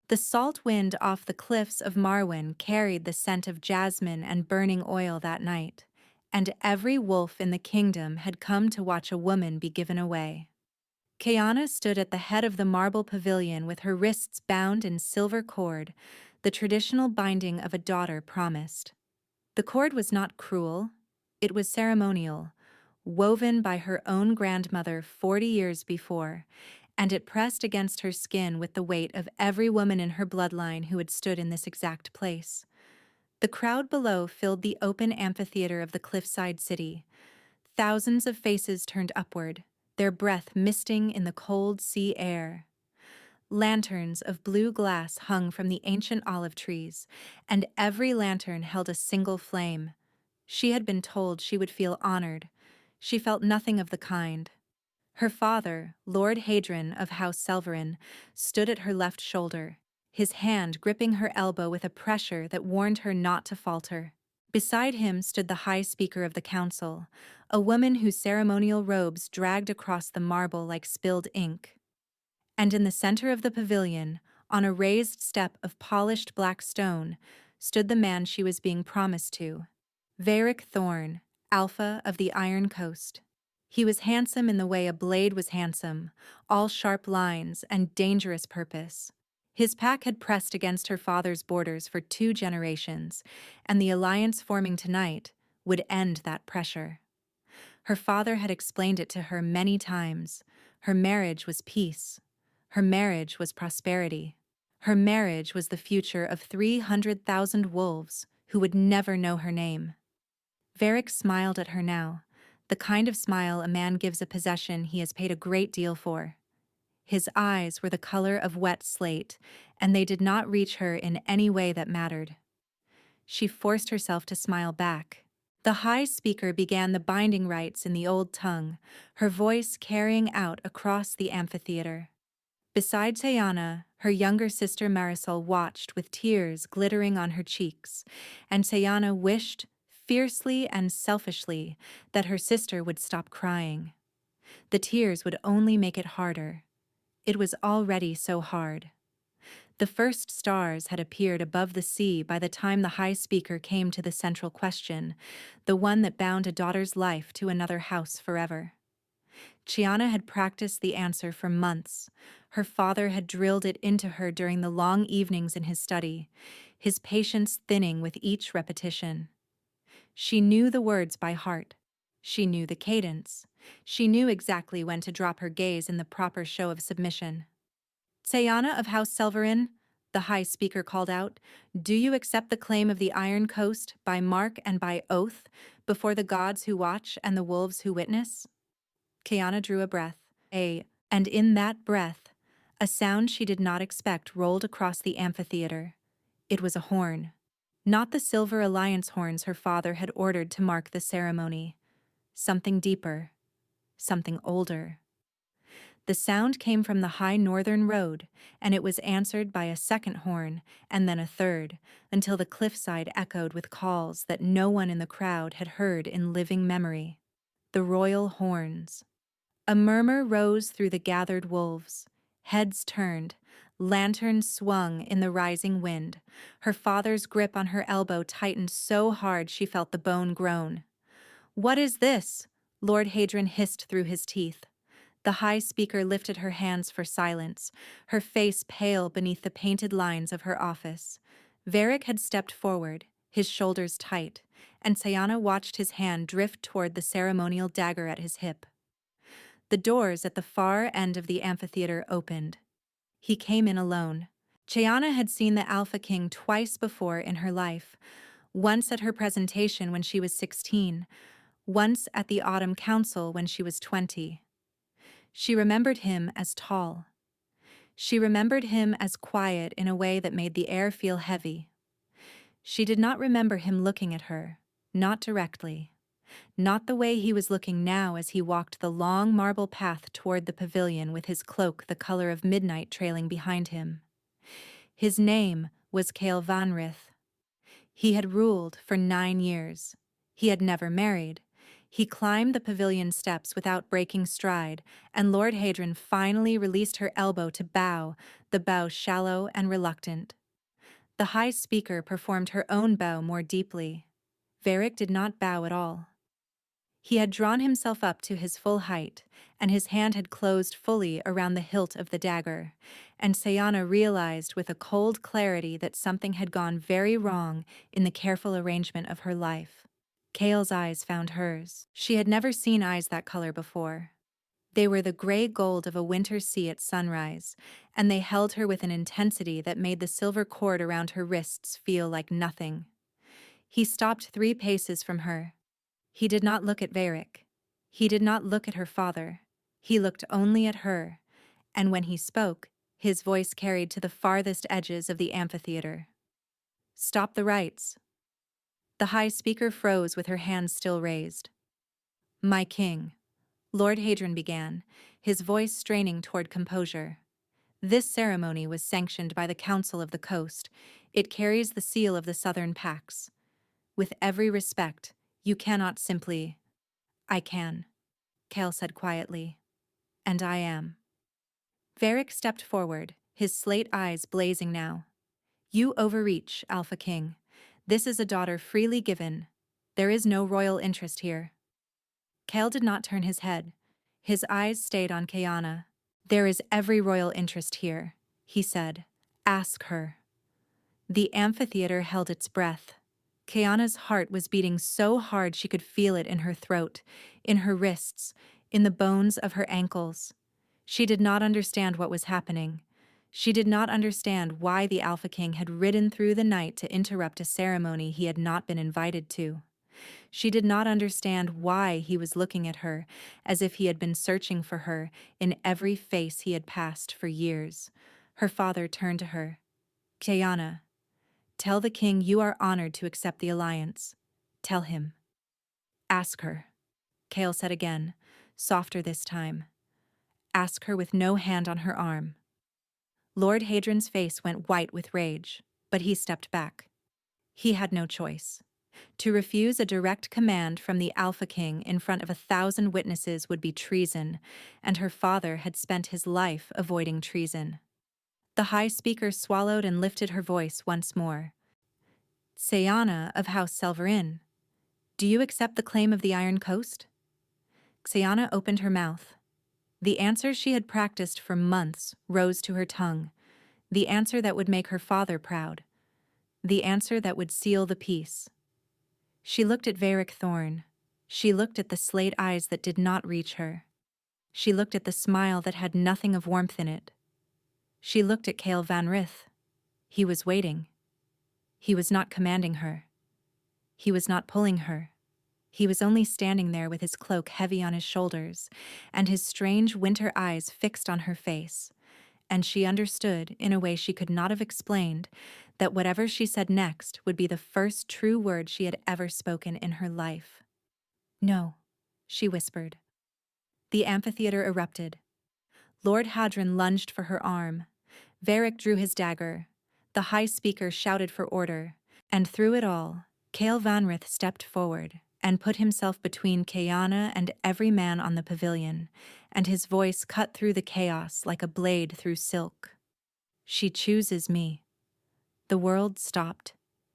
The salt wind off the cliffs of Marwen carried the scent of jasmine and burning oil that night, and every wolf in the kingdom had come to watch a woman be given away. Kayana stood at the head of the marble pavilion with her wrists bound in silver cord, the traditional binding of a daughter promised. The cord was not cruel, it was ceremonial, woven by her own grandmother 40 years before, and it pressed against her skin with the weight of every woman in her bloodline who had stood in this exact place. The crowd below filled the open amphitheater of the cliffside city. Thousands of faces turned upward, their breath misting in the cold sea air. Lanterns of blue glass hung from the ancient olive trees, and every lantern held a single flame. She had been told she would feel honored. She felt nothing of the kind. Her father, Lord Hadron of House Selverin, stood at her left shoulder, his hand gripping her elbow with a pressure that warned her not to falter. Beside him stood the High Speaker of the Council, a woman whose ceremonial robes dragged across the marble like spilled ink. And in the center of the pavilion, on a raised step of polished black stone, stood the man she was being promised to, Varric Thorn, Alpha of the Iron Coast. He was handsome in the way a blade was handsome, all sharp lines and dangerous purpose. His pack had pressed against her father's borders for 2 generations, and the alliance forming tonight would end that pressure. Her father had explained it to her many times. Her marriage was peace. Her marriage was prosperity. Her marriage was the future of 300,000 wolves who would never know her name. Varric smiled at her now, the kind of smile a man gives a possession he has paid a great deal for. His eyes were the color of wet slate, and they did not reach her in any way that mattered. She forced herself to smile back. The High Speaker began the binding rites in the old tongue, her voice carrying out across the amphitheater. Beside Sayana, her younger sister Marisol watched with tears glittering on her cheeks, and Sayana wished, fiercely and selfishly, that her sister would stop crying. The tears would only make it harder. It was already so hard. The first stars had appeared above the sea by the time the High Speaker came to the central question, the one that bound a daughter's life to another house forever. Chiana had practiced the answer for months. Her father had drilled it into her during the long evenings in his study, his patience thinning with each repetition. She knew the words by heart. She knew the cadence. She knew exactly when to drop her gaze in the proper show of submission. Sayana of House Selverin, the High Speaker called out, do you accept the claim of the Iron Coast by mark and by oath before the gods who watch and the wolves who witness? Kayana drew a breath, and in that breath, a sound she did not expect rolled across the amphitheater. It was a horn. Not the silver alliance horns her father had ordered to mark the ceremony. Something deeper. Something older. The sound came from the high northern road, and it was answered by a second horn, and then a third, until the cliffside echoed with calls that no one in the crowd had heard in living memory. The royal horns. A murmur rose through the gathered wolves. Heads turned, lanterns swung in the rising wind. Her father's grip on her elbow tightened so hard she felt the bone groan. "What is this?" Lord Hadron hissed through his teeth. The High Speaker lifted her hands for silence, her face pale beneath the painted lines of her office. Varric had stepped forward, his shoulders tight, and Sayana watched his hand drift toward the ceremonial dagger at his hip. The doors at the far end of the amphitheater opened. He came in alone. Chayana had seen the Alpha King twice before in her life, once at her presentation when she was 16, once at the Autumn Council when she was 20. She remembered him as tall. She remembered him as quiet in a way that made the air feel heavy. She did not remember him looking at her, not directly. Not the way he was looking now as he walked the long marble path toward the pavilion with his cloak the color of midnight trailing behind him. His name was Cael Vanrith. He had ruled for 9 years. He had never married. He climbed the pavilion steps without breaking stride, and Lord Hadron finally released her elbow to bow, the bow shallow and reluctant. The High Speaker performed her own bow more deeply. Varric did not bow at all. He had drawn himself up to his full height, and his hand had closed fully around the hilt of the dagger, and Sayana realized with a cold clarity that something had gone very wrong in the careful arrangement of her life. Kale's eyes found hers. She had never seen eyes that color before. They were the gray gold of a winter sea at sunrise, and they held her with an intensity that made the silver cord around her wrists feel like nothing. He stopped 3 paces from her. He did not look at Varric. He did not look at her father. He looked only at her, and when he spoke, his voice carried to the farthest edges of the amphitheater. "Stop the rites." The High Speaker froze with her hands still raised. "My king," Lord Hadron began, his voice straining toward composure. "This ceremony was sanctioned by the Council of the Coast. It carries the seal of the Southern Pax. With every respect, you cannot simply—" "I can," Kale said quietly. "And I am." Varric stepped forward, his slate eyes blazing now. "You overreach, Alpha King. This is a daughter freely given. There is no royal interest here." Kale did not turn his head. His eyes stayed on Kayana. "There is every royal interest here," he said. "Ask her." The amphitheater held its breath. Kayana's heart was beating so hard she could feel it in her throat, in her wrists, in the bones of her ankles. She did not understand what was happening. She did not understand why the Alpha King had ridden through the night to interrupt a ceremony he had not been invited to. She did not understand why he was looking at her as if he had been searching for her in every face he had passed for years. Her father turned to her. "Kayana, tell the king you are honored to accept the alliance. Tell him." "Ask her," Kale said again, softer this time. "Ask her with no hand on her arm." Lord Hadron's face went white with rage, but he stepped back. He had no choice. To refuse a direct command from the Alpha King in front of 1,000 witnesses would be treason, and her father had spent his life avoiding treason. The High Speaker swallowed and lifted her voice once more. "Sayana of House Selverin, do you accept the claim of the Iron Coast?" Sayana opened her mouth. The answer she had practiced for months rose to her tongue. The answer that would make her father proud. The answer that would seal the peace. She looked at Varric Thorn. She looked at the slate eyes that did not reach her. She looked at the smile that had nothing of warmth in it. She looked at Cale Van Rith. He was waiting. He was not commanding her. He was not pulling her. He was only standing there with his cloak heavy on his shoulders, and his strange winter eyes fixed on her face. And she understood, in a way she could not have explained, that whatever she said next would be the first true word she had ever spoken in her life. "No," she whispered. The amphitheater erupted. Lord Hadron lunged for her arm. Varric drew his dagger. The High Speaker shouted for order, and through it all, Cale Van Rith stepped forward and put himself between Kayana and every man on the pavilion, and his voice cut through the chaos like a blade through silk. "She chooses me." The world stopped.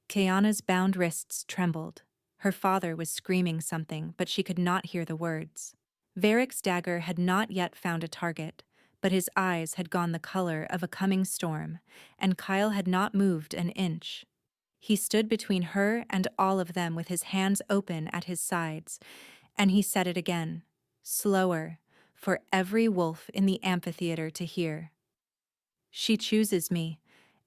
Kayana's bound wrists trembled. Her father was screaming something, but she could not hear the words. Varric's dagger had not yet found a target, but his eyes had gone the color of a coming storm, and Kyle had not moved an inch. He stood between her and all of them with his hands open at his sides, and he said it again, slower, for every wolf in the amphitheater to hear. "She chooses me,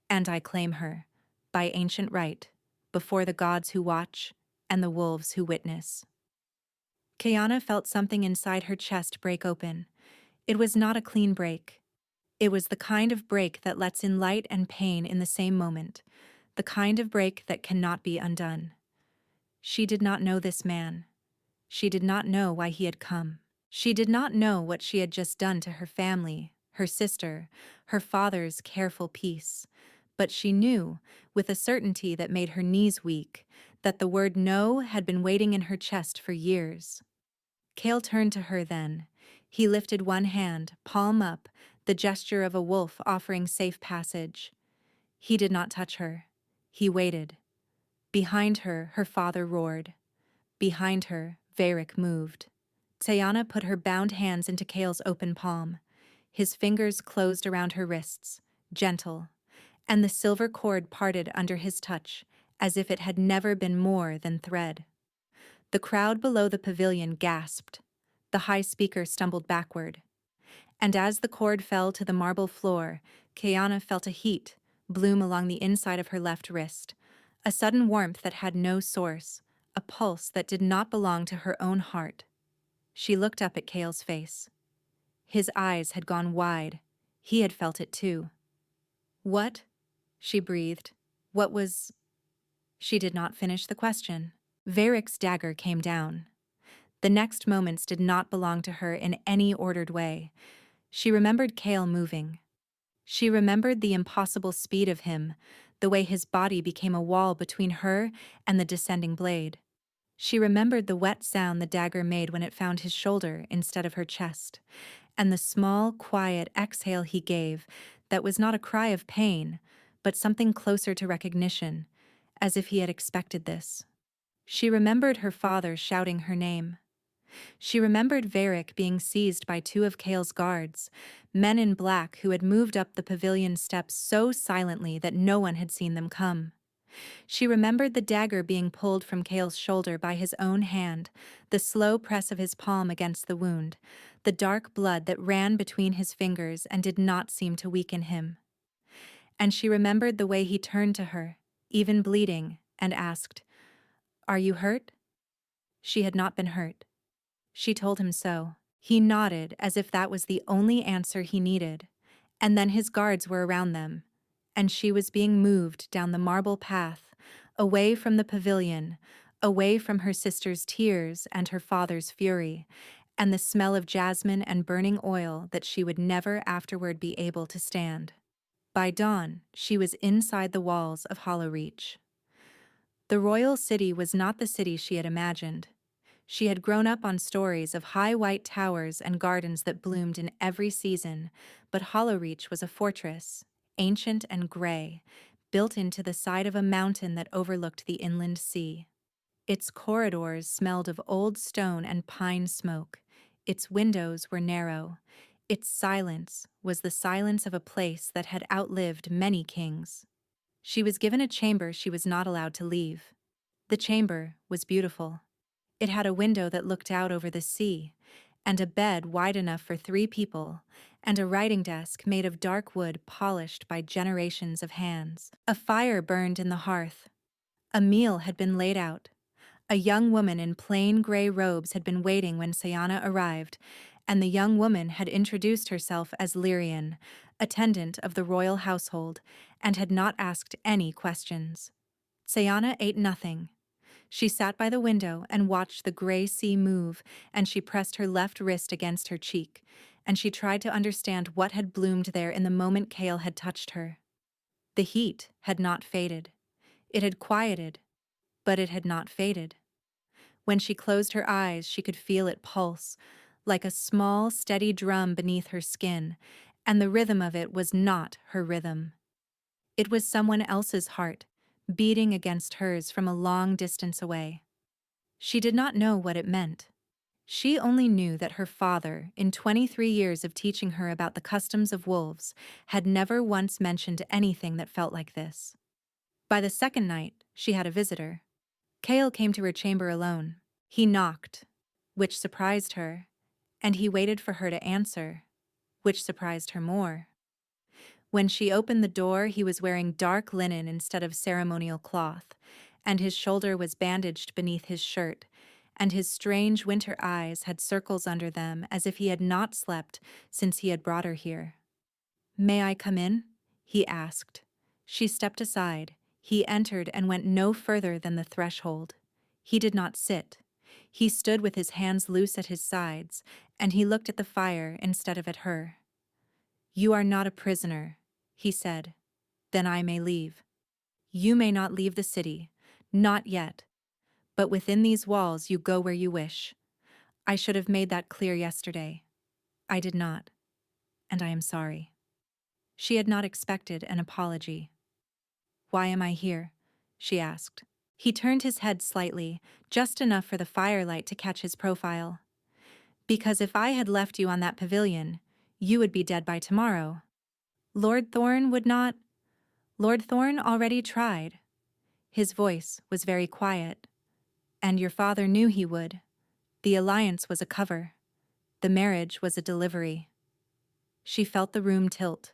and I claim her, by ancient right, before the gods who watch and the wolves who witness." Kayana felt something inside her chest break open. It was not a clean break. It was the kind of break that lets in light and pain in the same moment, the kind of break that cannot be undone. She did not know this man. She did not know why he had come. She did not know what she had just done to her family, her sister, her father's careful peace. But she knew, with a certainty that made her knees weak, that the word no had been waiting in her chest for years. Kale turned to her then. He lifted one hand, palm up, the gesture of a wolf offering safe passage. He did not touch her. He waited. Behind her, her father roared. Behind her, Varric moved. Tayana put her bound hands into Kale's open palm. His fingers closed around her wrists, gentle, and the silver cord parted under his touch, as if it had never been more than thread. The crowd below the pavilion gasped. The high speaker stumbled backward. And as the cord fell to the marble floor, Kayana felt a heat bloom along the inside of her left wrist, a sudden warmth that had no source, a pulse that did not belong to her own heart. She looked up at Kale's face. His eyes had gone wide. He had felt it too. "What?" she breathed. "What was—" She did not finish the question. Varric's dagger came down. The next moments did not belong to her in any ordered way. She remembered Kale moving. She remembered the impossible speed of him, the way his body became a wall between her and the descending blade. She remembered the wet sound the dagger made when it found his shoulder instead of her chest, and the small, quiet exhale he gave that was not a cry of pain, but something closer to recognition, as if he had expected this. She remembered her father shouting her name. She remembered Varric being seized by two of Kale's guards, men in black who had moved up the pavilion steps so silently that no one had seen them come. She remembered the dagger being pulled from Kale's shoulder by his own hand, the slow press of his palm against the wound, the dark blood that ran between his fingers and did not seem to weaken him. And she remembered the way he turned to her, even bleeding, and asked, "Are you hurt?" She had not been hurt. She told him so. He nodded as if that was the only answer he needed, and then his guards were around them, and she was being moved down the marble path, away from the pavilion, away from her sister's tears and her father's fury, and the smell of jasmine and burning oil that she would never afterward be able to stand. By dawn, she was inside the walls of Hollow Reach. The royal city was not the city she had imagined. She had grown up on stories of high white towers and gardens that bloomed in every season, but Hollow Reach was a fortress, ancient and gray, built into the side of a mountain that overlooked the inland sea. Its corridors smelled of old stone and pine smoke. Its windows were narrow. Its silence was the silence of a place that had outlived many kings. She was given a chamber she was not allowed to leave. The chamber was beautiful. It had a window that looked out over the sea, and a bed wide enough for 3 people, and a writing desk made of dark wood polished by generations of hands. A fire burned in the hearth. A meal had been laid out. A young woman in plain gray robes had been waiting when Sayana arrived, and the young woman had introduced herself as Lyrian, attendant of the royal household, and had not asked any questions. Sayana ate nothing. She sat by the window and watched the gray sea move, and she pressed her left wrist against her cheek, and she tried to understand what had bloomed there in the moment Kale had touched her. The heat had not faded. It had quieted, but it had not faded. When she closed her eyes, she could feel it pulse, like a small, steady drum beneath her skin, and the rhythm of it was not her rhythm. It was someone else's heart, beating against hers from a long distance away. She did not know what it meant. She only knew that her father, in 23 years of teaching her about the customs of wolves, had never once mentioned anything that felt like this. By the second night, she had a visitor. Kale came to her chamber alone. He knocked, which surprised her, and he waited for her to answer, which surprised her more. When she opened the door, he was wearing dark linen instead of ceremonial cloth, and his shoulder was bandaged beneath his shirt, and his strange winter eyes had circles under them as if he had not slept since he had brought her here. "May I come in?" he asked. She stepped aside. He entered and went no further than the threshold. He did not sit. He stood with his hands loose at his sides, and he looked at the fire instead of at her. "You are not a prisoner," he said. "Then I may leave. You may not leave the city, not yet. But within these walls you go where you wish. I should have made that clear yesterday. I did not, and I am sorry. She had not expected an apology. Why am I here? She asked. He turned his head slightly, just enough for the firelight to catch his profile. Because if I had left you on that pavilion, you would be dead by tomorrow. Lord Thorne would not. Lord Thorne already tried. His voice was very quiet. And your father knew he would. The alliance was a cover. The marriage was a delivery. She felt the room tilt.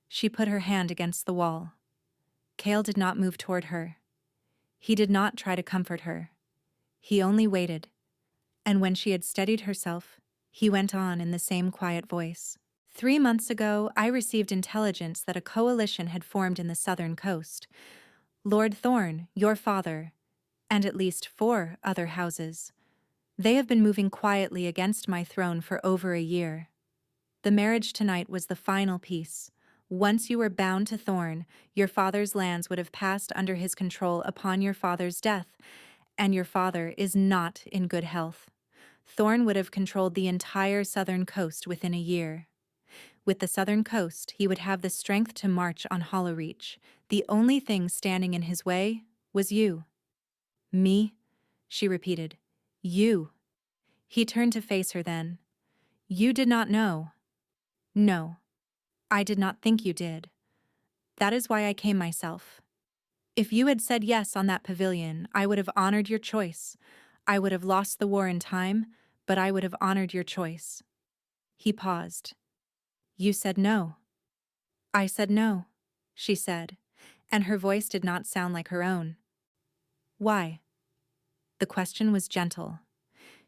She put her hand against the wall. Cale did not move toward her. He did not try to comfort her. He only waited. And when she had steadied herself, he went on in the same quiet voice. 3 months ago, I received intelligence that a coalition had formed in the southern coast. Lord Thorne, your father, and at least 4 other houses. They have been moving quietly against my throne for over a year. The marriage tonight was the final piece. Once you were bound to Thorne, your father's lands would have passed under his control upon your father's death, and your father is not in good health. Thorne would have controlled the entire southern coast within a year. With the southern coast, he would have the strength to march on Hollowreach. The only thing standing in his way was you. Me? She repeated. You. He turned to face her then. You did not know. No. I did not think you did. That is why I came myself. If you had said yes on that pavilion, I would have honored your choice. I would have lost the war in time, but I would have honored your choice. He paused. You said no. I said no, she said, and her voice did not sound like her own. Why? The question was gentle.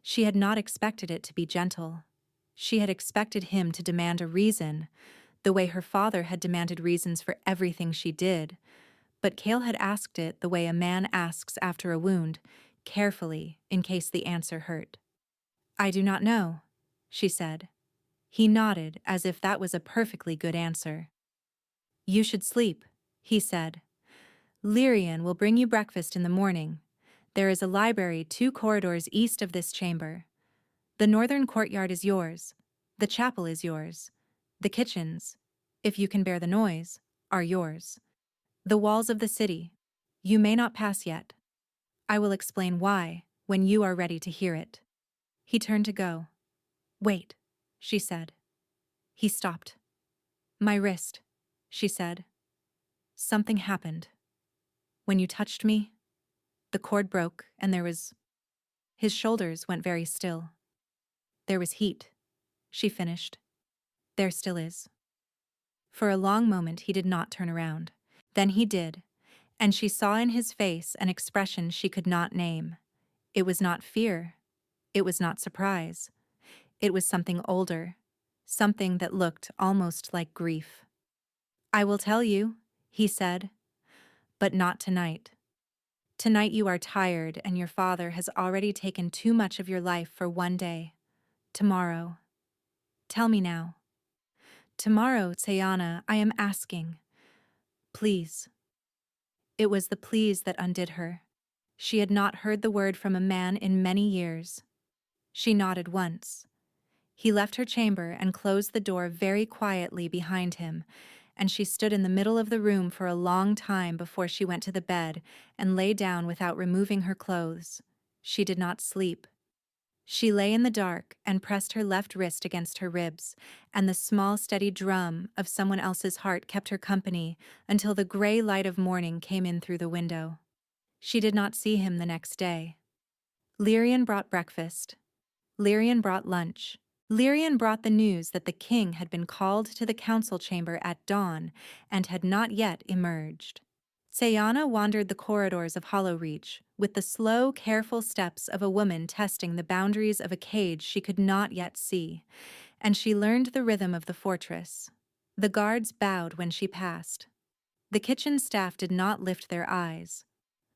She had not expected it to be gentle. She had expected him to demand a reason, the way her father had demanded reasons for everything she did. But Cale had asked it the way a man asks after a wound, carefully, in case the answer hurt. I do not know, she said. He nodded as if that was a perfectly good answer. You should sleep, he said. Lyrian will bring you breakfast in the morning. There is a library 2 corridors east of this chamber. The northern courtyard is yours. The chapel is yours. The kitchens, if you can bear the noise, are yours. The walls of the city, you may not pass yet. I will explain why when you are ready to hear it. He turned to go. Wait, she said. He stopped. My wrist, she said. Something happened. When you touched me, the cord broke and there was... His shoulders went very still. There was heat, she finished. There still is. For a long moment he did not turn around. Then he did, and she saw in his face an expression she could not name. It was not fear. It was not surprise. It was something older, something that looked almost like grief. I will tell you, he said, but not tonight. Tonight you are tired and your father has already taken too much of your life for one day. Tomorrow. Tell me now. Tomorrow, Sayana, I am asking. Please. It was the please that undid her. She had not heard the word from a man in many years. She nodded once. He left her chamber and closed the door very quietly behind him, and she stood in the middle of the room for a long time before she went to the bed and lay down without removing her clothes. She did not sleep. She lay in the dark and pressed her left wrist against her ribs, and the small steady drum of someone else's heart kept her company until the gray light of morning came in through the window. She did not see him the next day. Lyrian brought breakfast. Lyrian brought lunch. Lyrian brought the news that the king had been called to the council chamber at dawn and had not yet emerged. Sayana wandered the corridors of Hollowreach with the slow, careful steps of a woman testing the boundaries of a cage she could not yet see, and she learned the rhythm of the fortress. The guards bowed when she passed. The kitchen staff did not lift their eyes.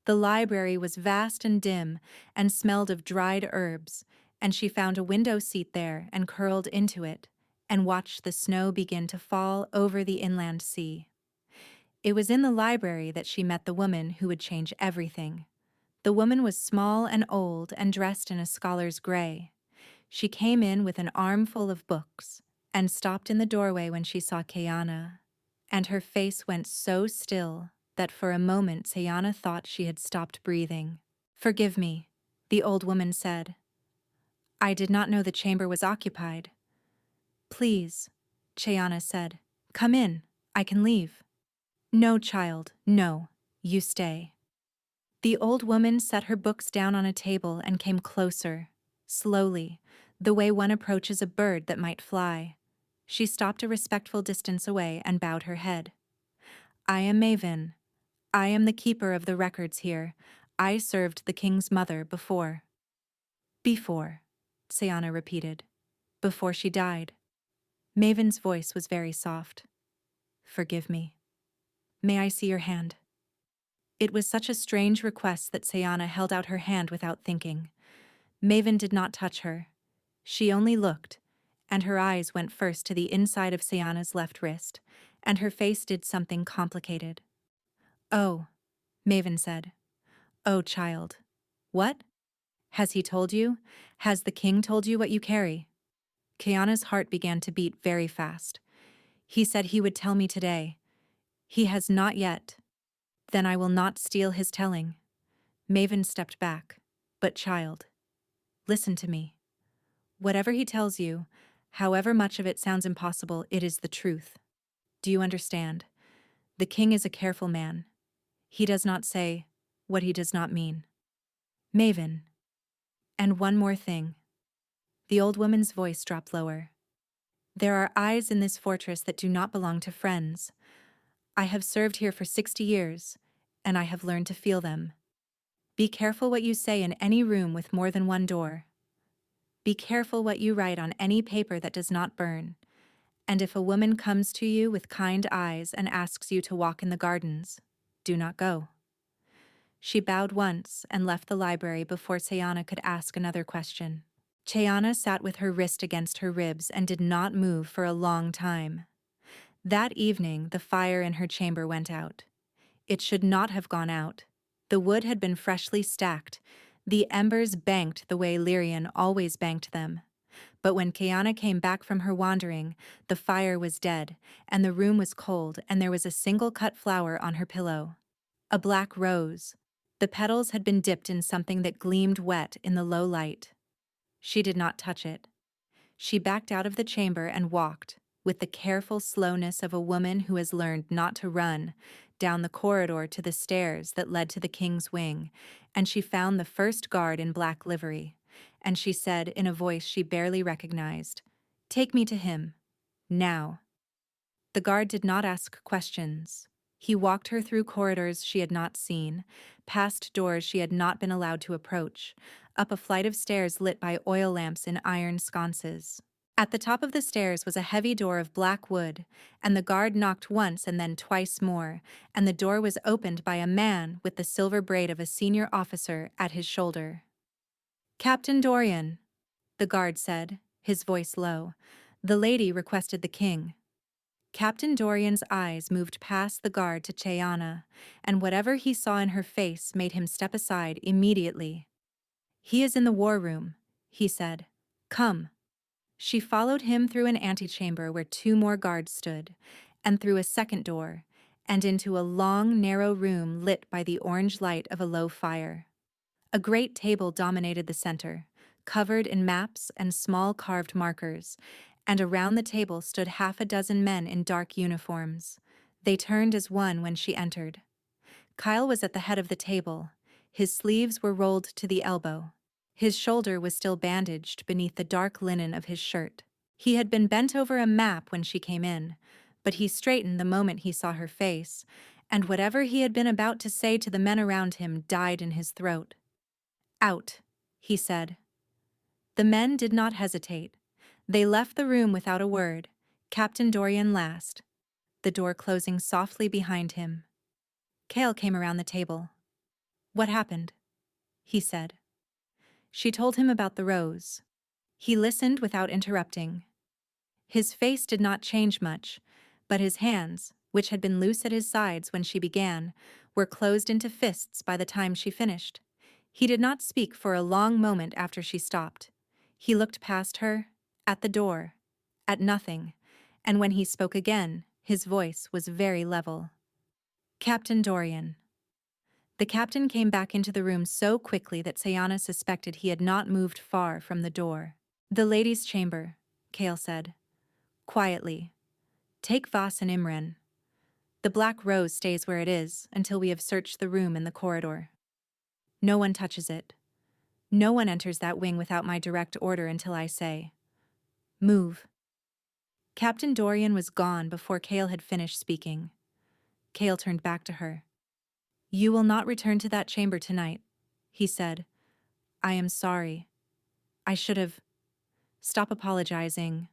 The library was vast and dim and smelled of dried herbs, and she found a window seat there and curled into it and watched the snow begin to fall over the inland sea. It was in the library that she met the woman who would change everything. The woman was small and old and dressed in a scholar's gray. She came in with an armful of books and stopped in the doorway when she saw Kayana, and her face went so still that for a moment Sayana thought she had stopped breathing. "Forgive me," the old woman said. "I did not know the chamber was occupied." "Please," Chayana said. "Come in. I can leave." "No, child, no. You stay." The old woman set her books down on a table and came closer, slowly, the way one approaches a bird that might fly. She stopped a respectful distance away and bowed her head. "I am Maven. I am the keeper of the records here. I served the king's mother before." "Before," Sayana repeated. "Before she died." Maven's voice was very soft. "Forgive me. May I see your hand?" It was such a strange request that Sayana held out her hand without thinking. Maven did not touch her. She only looked, and her eyes went first to the inside of Sayana's left wrist, and her face did something complicated. "Oh," Maven said. "Oh, child. What? Has he told you? Has the king told you what you carry?" Kayana's heart began to beat very fast. "He said he would tell me today. He has not yet. Then I will not steal his telling." Maven stepped back. "But child, listen to me. Whatever he tells you, however much of it sounds impossible, it is the truth. Do you understand? The king is a careful man. He does not say what he does not mean." "Maven. And one more thing." The old woman's voice dropped lower. "There are eyes in this fortress that do not belong to friends. I have served here for 60 years, and I have learned to feel them. Be careful what you say in any room with more than one door. Be careful what you write on any paper that does not burn. And if a woman comes to you with kind eyes and asks you to walk in the gardens, do not go." She bowed once and left the library before Sayana could ask another question. Chayana sat with her wrist against her ribs and did not move for a long time. That evening, the fire in her chamber went out. It should not have gone out. The wood had been freshly stacked. The embers banked the way Lyrian always banked them. But when Kayana came back from her wandering, the fire was dead, and the room was cold, and there was a single cut flower on her pillow. A black rose. The petals had been dipped in something that gleamed wet in the low light. She did not touch it. She backed out of the chamber and walked, with the careful slowness of a woman who has learned not to run, down the corridor to the stairs that led to the king's wing, and she found the first guard in black livery, and she said in a voice she barely recognized, "Take me to him. Now." The guard did not ask questions. He walked her through corridors she had not seen, past doors she had not been allowed to approach, up a flight of stairs lit by oil lamps in iron sconces. At the top of the stairs was a heavy door of black wood, and the guard knocked once and then twice more, and the door was opened by a man with the silver braid of a senior officer at his shoulder. "Captain Dorian," the guard said, his voice low. "The lady requested the king." Captain Dorian's eyes moved past the guard to Chayana, and whatever he saw in her face made him step aside immediately. "He is in the war room," he said. "Come." She followed him through an antechamber where 2 more guards stood, and through a second door, and into a long, narrow room lit by the orange light of a low fire. A great table dominated the center, covered in maps and small carved markers, and around the table stood half a dozen men in dark uniforms. They turned as one when she entered. Kyle was at the head of the table. His sleeves were rolled to the elbow. His shoulder was still bandaged beneath the dark linen of his shirt. He had been bent over a map when she came in, but he straightened the moment he saw her face, and whatever he had been about to say to the men around him died in his throat. "Out," he said. The men did not hesitate. They left the room without a word, Captain Dorian last, the door closing softly behind him. Kale came around the table. "What happened?" he said. She told him about the rose. He listened without interrupting. His face did not change much, but his hands, which had been loose at his sides when she began, were closed into fists by the time she finished. He did not speak for a long moment after she stopped. He looked past her, at the door, at nothing, and when he spoke again, his voice was very level. Captain Dorian. The captain came back into the room so quickly that Sayana suspected he had not moved far from the door. The ladies' chamber, Kale said. Quietly. Take Vas and Imran. The black rose stays where it is until we have searched the room in the corridor. No one touches it. No one enters that wing without my direct order until I say, move. Captain Dorian was gone before Kale had finished speaking. Kale turned back to her. You will not return to that chamber tonight, he said. I am sorry. I should have. Stop apologizing.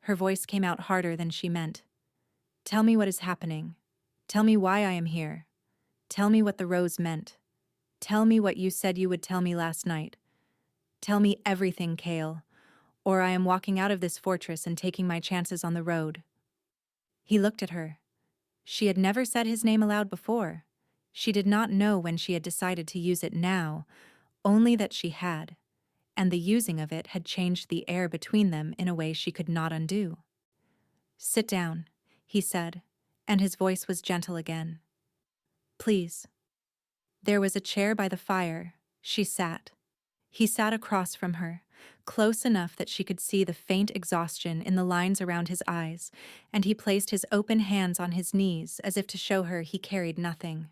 Her voice came out harder than she meant. Tell me what is happening. Tell me why I am here. Tell me what the rose meant. Tell me what you said you would tell me last night. Tell me everything, Kale, or I am walking out of this fortress and taking my chances on the road. He looked at her. She had never said his name aloud before. She did not know when she had decided to use it now, only that she had, and the using of it had changed the air between them in a way she could not undo. Sit down, he said, and his voice was gentle again. Please. There was a chair by the fire. She sat. He sat across from her, close enough that she could see the faint exhaustion in the lines around his eyes, and he placed his open hands on his knees as if to show her he carried nothing.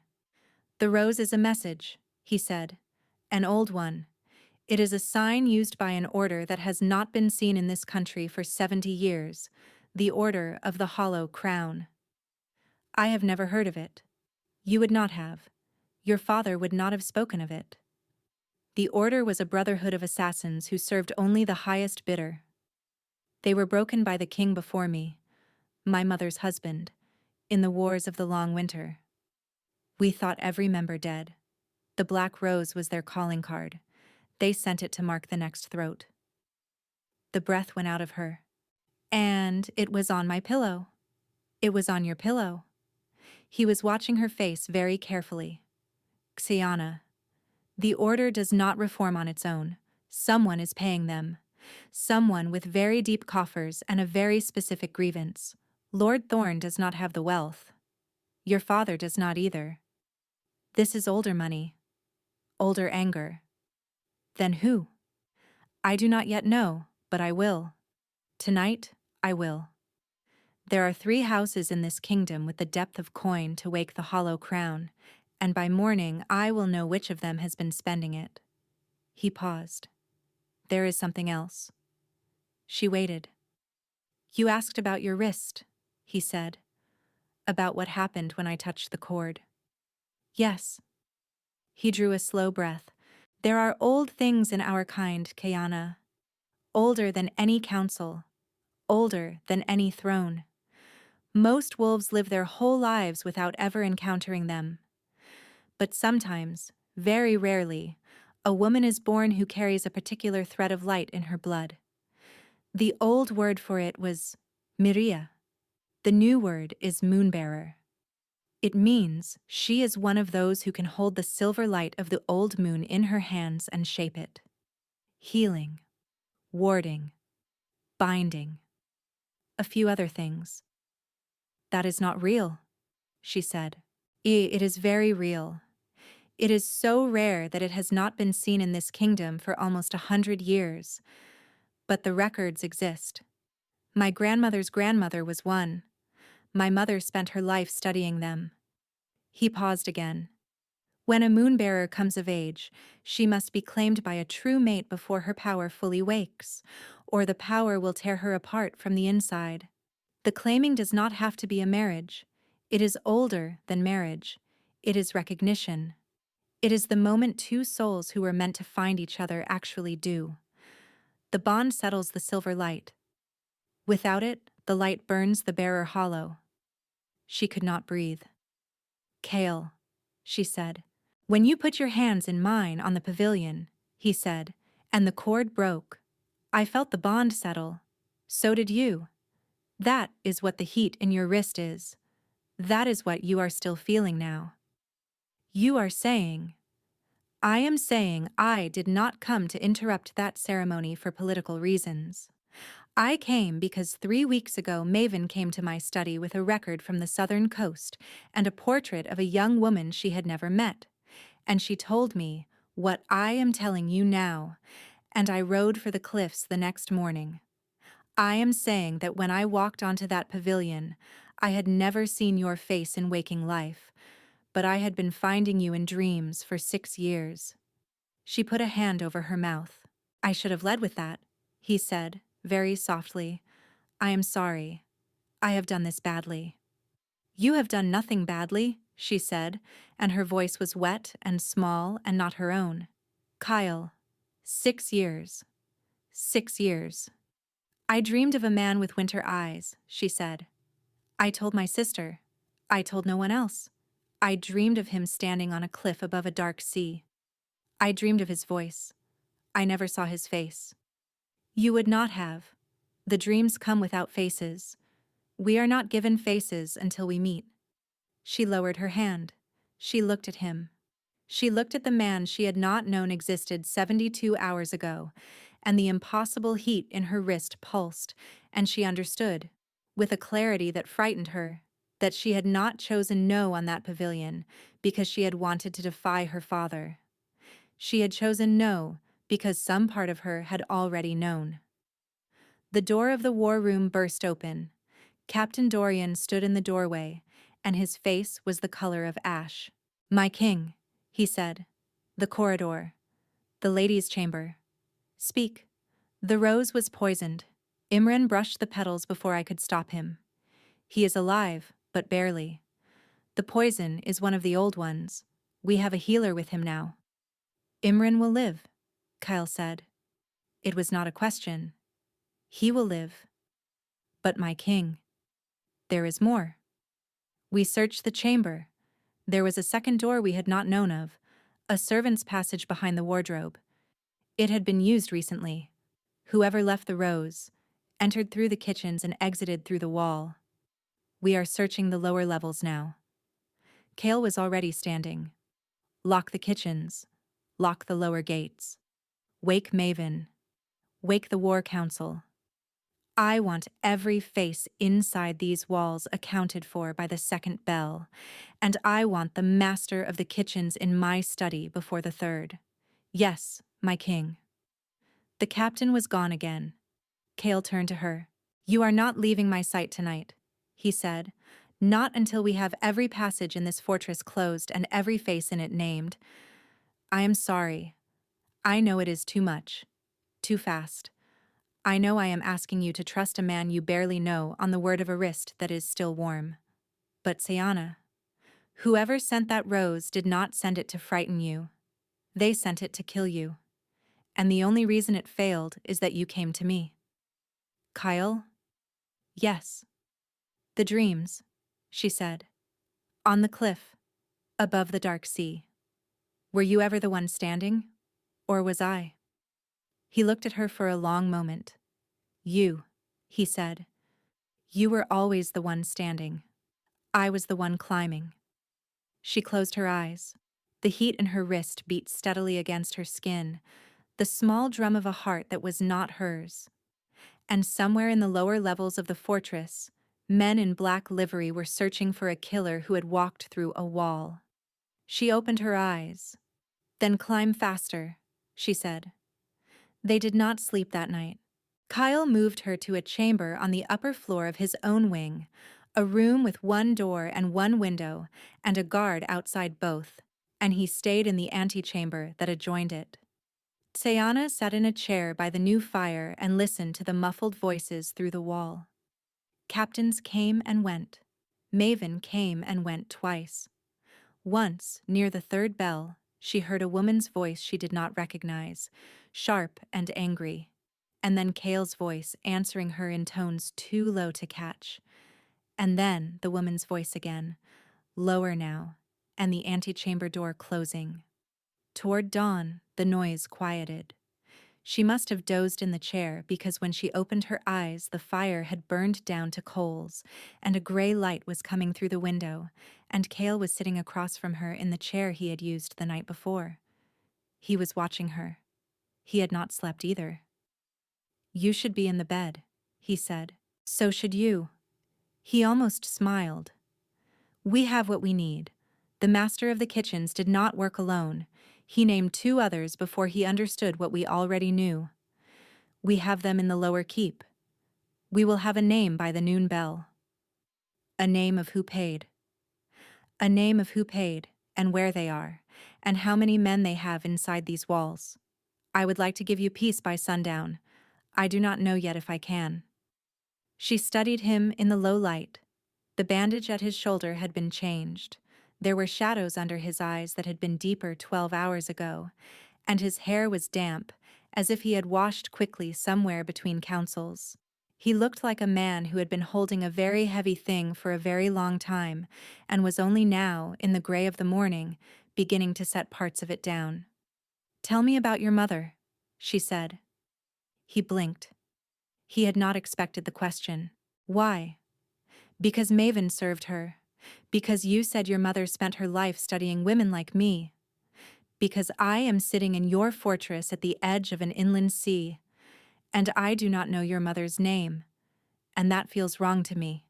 The rose is a message, he said. An old one. It is a sign used by an order that has not been seen in this country for 70 years, the Order of the Hollow Crown. I have never heard of it. You would not have. Your father would not have spoken of it. The order was a brotherhood of assassins who served only the highest bidder. They were broken by the king before me, my mother's husband, in the wars of the long winter. We thought every member dead. The black rose was their calling card. They sent it to mark the next throat. The breath went out of her. And it was on my pillow. It was on your pillow. He was watching her face very carefully. Xiana. The order does not reform on its own. Someone is paying them. Someone with very deep coffers and a very specific grievance. Lord Thorne does not have the wealth. Your father does not either. This is older money. Older anger. Then who? I do not yet know, but I will. Tonight, I will. There are 3 houses in this kingdom with the depth of coin to wake the hollow crown, and by morning I will know which of them has been spending it. He paused. There is something else. She waited. You asked about your wrist, he said. About what happened when I touched the cord. Yes. He drew a slow breath. There are old things in our kind, Kayana. Older than any council. Older than any throne. Most wolves live their whole lives without ever encountering them. But sometimes, very rarely, a woman is born who carries a particular thread of light in her blood. The old word for it was Miria. The new word is moonbearer. It means she is one of those who can hold the silver light of the old moon in her hands and shape it. Healing, warding, binding. A few other things. That is not real, she said. It is very real. It is so rare that it has not been seen in this kingdom for almost 100 years. But the records exist. My grandmother's grandmother was one. My mother spent her life studying them. He paused again. When a moonbearer comes of age, she must be claimed by a true mate before her power fully wakes, or the power will tear her apart from the inside. The claiming does not have to be a marriage. It is older than marriage. It is recognition. It is the moment 2 souls who were meant to find each other actually do. The bond settles the silver light. Without it, the light burns the bearer hollow. She could not breathe. Kale, she said. When you put your hands in mine on the pavilion, he said, and the cord broke, I felt the bond settle. So did you. That is what the heat in your wrist is. That is what you are still feeling now. You are saying, I am saying I did not come to interrupt that ceremony for political reasons. I came because 3 weeks ago Maven came to my study with a record from the southern coast and a portrait of a young woman she had never met. And she told me what I am telling you now, and I rode for the cliffs the next morning. I am saying that when I walked onto that pavilion, I had never seen your face in waking life, but I had been finding you in dreams for 6 years. She put a hand over her mouth. I should have led with that, he said, very softly. I am sorry. I have done this badly. You have done nothing badly, she said, and her voice was wet and small and not her own. Kyle. 6 years. 6 years. I dreamed of a man with winter eyes, she said. I told my sister. I told no one else. I dreamed of him standing on a cliff above a dark sea. I dreamed of his voice. I never saw his face. You would not have. The dreams come without faces. We are not given faces until we meet. She lowered her hand. She looked at him. She looked at the man she had not known existed 72 hours ago, and the impossible heat in her wrist pulsed, and she understood, with a clarity that frightened her, that she had not chosen no on that pavilion because she had wanted to defy her father. She had chosen no because some part of her had already known. The door of the war room burst open. Captain Dorian stood in the doorway, and his face was the color of ash. My king, he said. The corridor. The ladies' chamber. Speak. The rose was poisoned. Imran brushed the petals before I could stop him. He is alive, but barely. The poison is one of the old ones. We have a healer with him now. Imran will live, Kyle said. It was not a question. He will live. But my king. There is more. We searched the chamber. There was a second door we had not known of, a servant's passage behind the wardrobe. It had been used recently. Whoever left the rose entered through the kitchens and exited through the wall. We are searching the lower levels now. Kale was already standing. Lock the kitchens. Lock the lower gates. Wake Maven. Wake the War Council. I want every face inside these walls accounted for by the second bell, and I want the master of the kitchens in my study before the third. Yes, my king. The captain was gone again. Kale turned to her. You are not leaving my sight tonight, he said. Not until we have every passage in this fortress closed and every face in it named. I am sorry. I know it is too much. Too fast. I know I am asking you to trust a man you barely know on the word of a wrist that is still warm. But Sayana, whoever sent that rose did not send it to frighten you. They sent it to kill you. And the only reason it failed is that you came to me. Kyle? Yes. The dreams, she said. On the cliff, above the dark sea. Were you ever the one standing? Or was I? He looked at her for a long moment. You, he said. You were always the one standing. I was the one climbing. She closed her eyes. The heat in her wrist beat steadily against her skin, the small drum of a heart that was not hers. And somewhere in the lower levels of the fortress, men in black livery were searching for a killer who had walked through a wall. She opened her eyes. Then climb faster, she said. They did not sleep that night. Kyle moved her to a chamber on the upper floor of his own wing, a room with one door and one window, and a guard outside both, and he stayed in the antechamber that adjoined it. Sayana sat in a chair by the new fire and listened to the muffled voices through the wall. Captains came and went. Maven came and went twice. Once, near the third bell, she heard a woman's voice she did not recognize, sharp and angry, and then Kale's voice answering her in tones too low to catch. And then the woman's voice again, lower now, and the antechamber door closing. Toward dawn, the noise quieted. She must have dozed in the chair because when she opened her eyes, the fire had burned down to coals, and a gray light was coming through the window, and Kale was sitting across from her in the chair he had used the night before. He was watching her. He had not slept either. "You should be in the bed," he said. "So should you." He almost smiled. "We have what we need." The master of the kitchens did not work alone. He named 2 others before he understood what we already knew. "We have them in the lower keep. We will have a name by the noon bell." A name of who paid. A name of who paid, and where they are, and how many men they have inside these walls. I would like to give you peace by sundown. I do not know yet if I can. She studied him in the low light. The bandage at his shoulder had been changed. There were shadows under his eyes that had been deeper 12 hours ago, and his hair was damp, as if he had washed quickly somewhere between councils. He looked like a man who had been holding a very heavy thing for a very long time, and was only now, in the gray of the morning, beginning to set parts of it down. "Tell me about your mother," she said. He blinked. He had not expected the question. "Why?" "Because Maven served her. Because you said your mother spent her life studying women like me. Because I am sitting in your fortress at the edge of an inland sea, and I do not know your mother's name, and that feels wrong to me."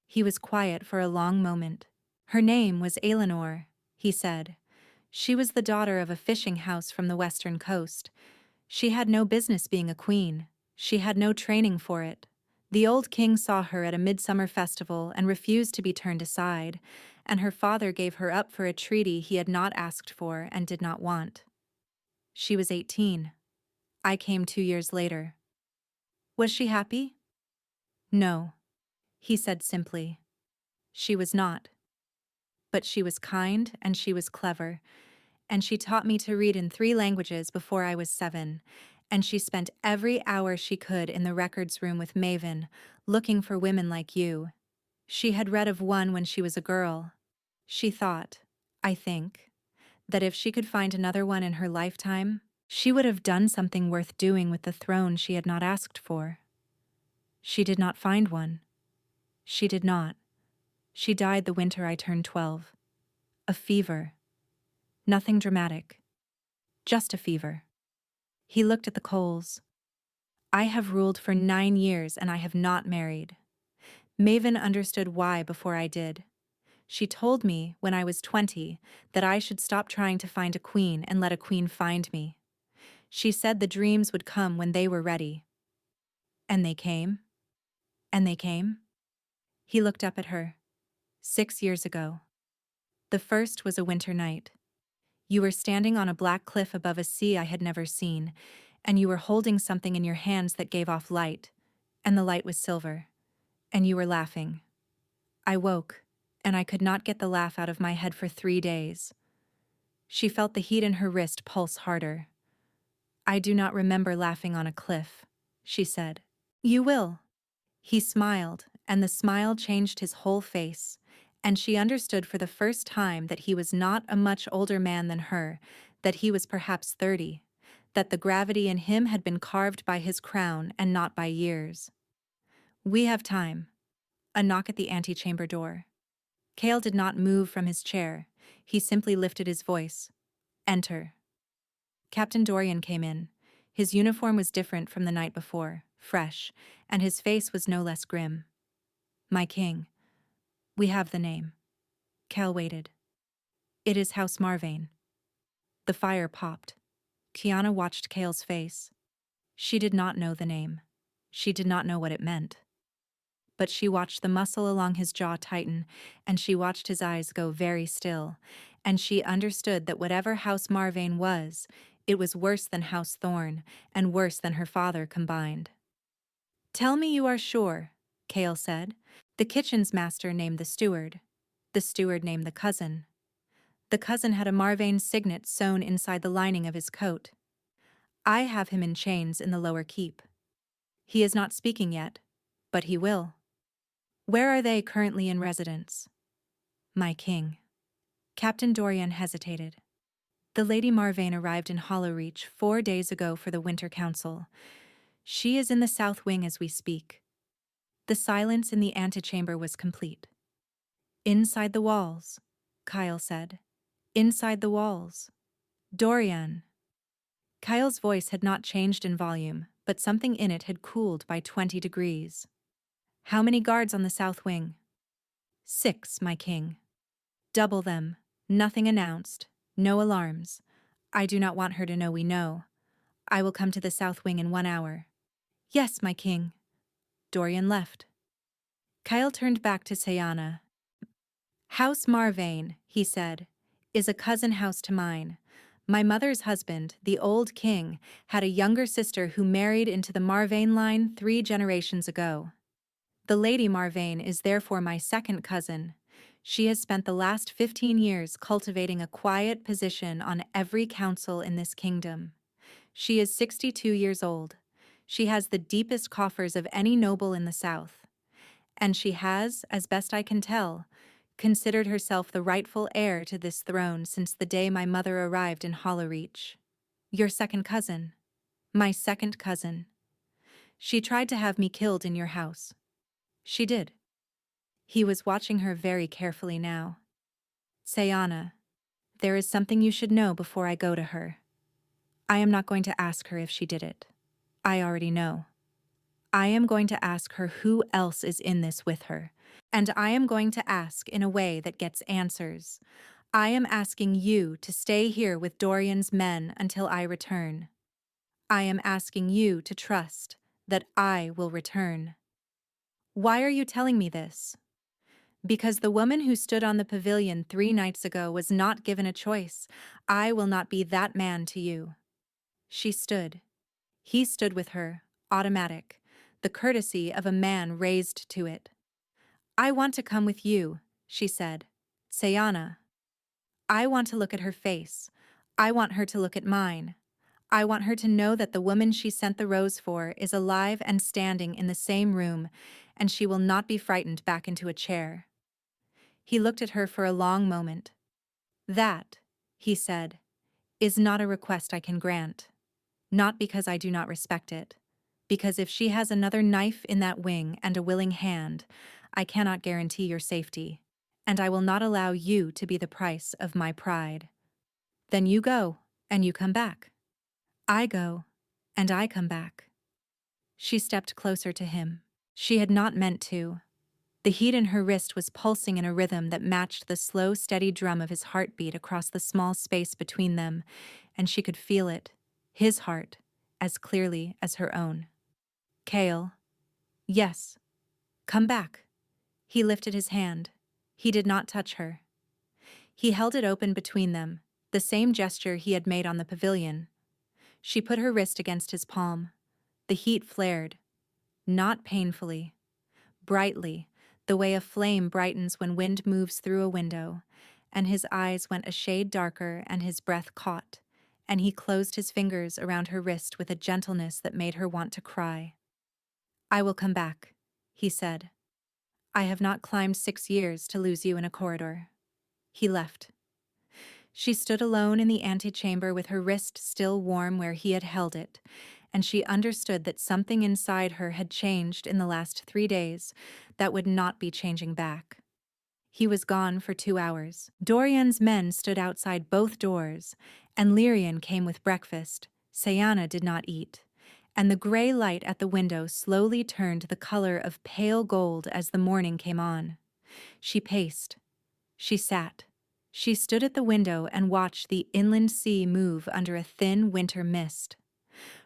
He was quiet for a long moment. "Her name was Eleanor," he said. "She was the daughter of a fishing house from the western coast. She had no business being a queen. She had no training for it. The old king saw her at a midsummer festival and refused to be turned aside, and her father gave her up for a treaty he had not asked for and did not want. She was 18. I came 2 years later." "Was she happy?" "No," he said simply. "She was not. But she was kind and she was clever, and she taught me to read in 3 languages before I was 7, and she spent every hour she could in the records room with Maven, looking for women like you. She had read of one when she was a girl. She thought, I think, that if she could find another one in her lifetime, she would have done something worth doing with the throne she had not asked for. She did not find one. She did not. She died the winter I turned 12. A fever. Nothing dramatic. Just a fever." He looked at the coals. "I have ruled for 9 years and I have not married. Maven understood why before I did. She told me, when I was 20, that I should stop trying to find a queen and let a queen find me. She said the dreams would come when they were ready. And they came? And they came?" He looked up at her. 6 years ago. The first was a winter night. You were standing on a black cliff above a sea I had never seen, and you were holding something in your hands that gave off light, and the light was silver, and you were laughing. I woke, and I could not get the laugh out of my head for 3 days. She felt the heat in her wrist pulse harder. "I do not remember laughing on a cliff," she said. "You will." He smiled, and the smile changed his whole face, and she understood for the first time that he was not a much older man than her, that he was perhaps 30, that the gravity in him had been carved by his crown and not by years. "We have time." A knock at the antechamber door. Cale did not move from his chair. He simply lifted his voice. "Enter." Captain Dorian came in. His uniform was different from the night before, fresh, and his face was no less grim. "My king. We have the name." Cale waited. "It is House Marvane." The fire popped. Kiana watched Cale's face. She did not know the name. She did not know what it meant. But she watched the muscle along his jaw tighten, and she watched his eyes go very still, and she understood that whatever House Marvane was, it was worse than House Thorn, and worse than her father combined. "Tell me you are sure," Cale said. "The kitchen's master named the steward. The steward named the cousin. The cousin had a Marvane signet sewn inside the lining of his coat. I have him in chains in the lower keep. He is not speaking yet, but he will." "Where are they currently in residence?" "My king." Captain Dorian hesitated. "The Lady Marvane arrived in Hollowreach 4 days ago for the Winter Council. She is in the south wing as we speak." The silence in the antechamber was complete. "Inside the walls," Kyle said. "Inside the walls." Dorian. Kyle's voice had not changed in volume, but something in it had cooled by 20 degrees. How many guards on the south wing? 6, my king. Double them. Nothing announced. No alarms. I do not want her to know we know. I will come to the south wing in 1 hour. Yes, my king. Dorian left. Kyle turned back to Sayana. House Marvane, he said, is a cousin house to mine. My mother's husband, the old king, had a younger sister who married into the Marvane line 3 generations ago. The Lady Marvane is therefore my second cousin. She has spent the last 15 years cultivating a quiet position on every council in this kingdom. She is 62 years old. She has the deepest coffers of any noble in the south. And she has, as best I can tell, considered herself the rightful heir to this throne since the day my mother arrived in Hollowreach. Your second cousin. My second cousin. She tried to have me killed in your house. She did. He was watching her very carefully now. Sayana, there is something you should know before I go to her. I am not going to ask her if she did it. I already know. I am going to ask her who else is in this with her. And I am going to ask in a way that gets answers. I am asking you to stay here with Dorian's men until I return. I am asking you to trust that I will return. Why are you telling me this? Because the woman who stood on the pavilion 3 nights ago was not given a choice. I will not be that man to you. She stood. He stood with her, automatic, the courtesy of a man raised to it. I want to come with you, she said. Sayana. I want to look at her face. I want her to look at mine. I want her to know that the woman she sent the rose for is alive and standing in the same room, and she will not be frightened back into a chair. He looked at her for a long moment. That, he said, is not a request I can grant. Not because I do not respect it. Because if she has another knife in that wing and a willing hand, I cannot guarantee your safety, and I will not allow you to be the price of my pride. Then you go, and you come back. I go, and I come back. She stepped closer to him. She had not meant to. The heat in her wrist was pulsing in a rhythm that matched the slow, steady drum of his heartbeat across the small space between them, and she could feel it, his heart, as clearly as her own. Kale. Yes. Come back. He lifted his hand. He did not touch her. He held it open between them, the same gesture he had made on the pavilion. She put her wrist against his palm. The heat flared. Not painfully. Brightly, the way a flame brightens when wind moves through a window, and his eyes went a shade darker and his breath caught, and he closed his fingers around her wrist with a gentleness that made her want to cry. I will come back, he said. I have not climbed 6 years to lose you in a corridor. He left. She stood alone in the antechamber with her wrist still warm where he had held it, and she understood that something inside her had changed in the last 3 days that would not be changing back. He was gone for 2 hours. Dorian's men stood outside both doors, and Lyrian came with breakfast. Sayana did not eat, and the gray light at the window slowly turned the color of pale gold as the morning came on. She paced. She sat. She stood at the window and watched the inland sea move under a thin winter mist.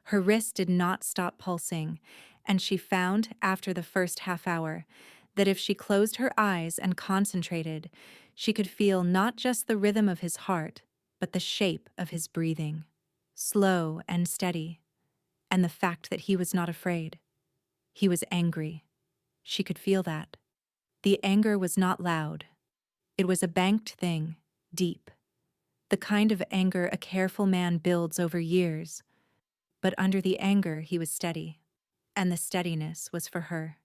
Her wrist did not stop pulsing, and she found, after the first half hour, that if she closed her eyes and concentrated, she could feel not just the rhythm of his heart, but the shape of his breathing, slow and steady, and the fact that he was not afraid. He was angry. She could feel that. The anger was not loud. It was a banked thing, deep. The kind of anger a careful man builds over years. But under the anger he was steady, and the steadiness was for her.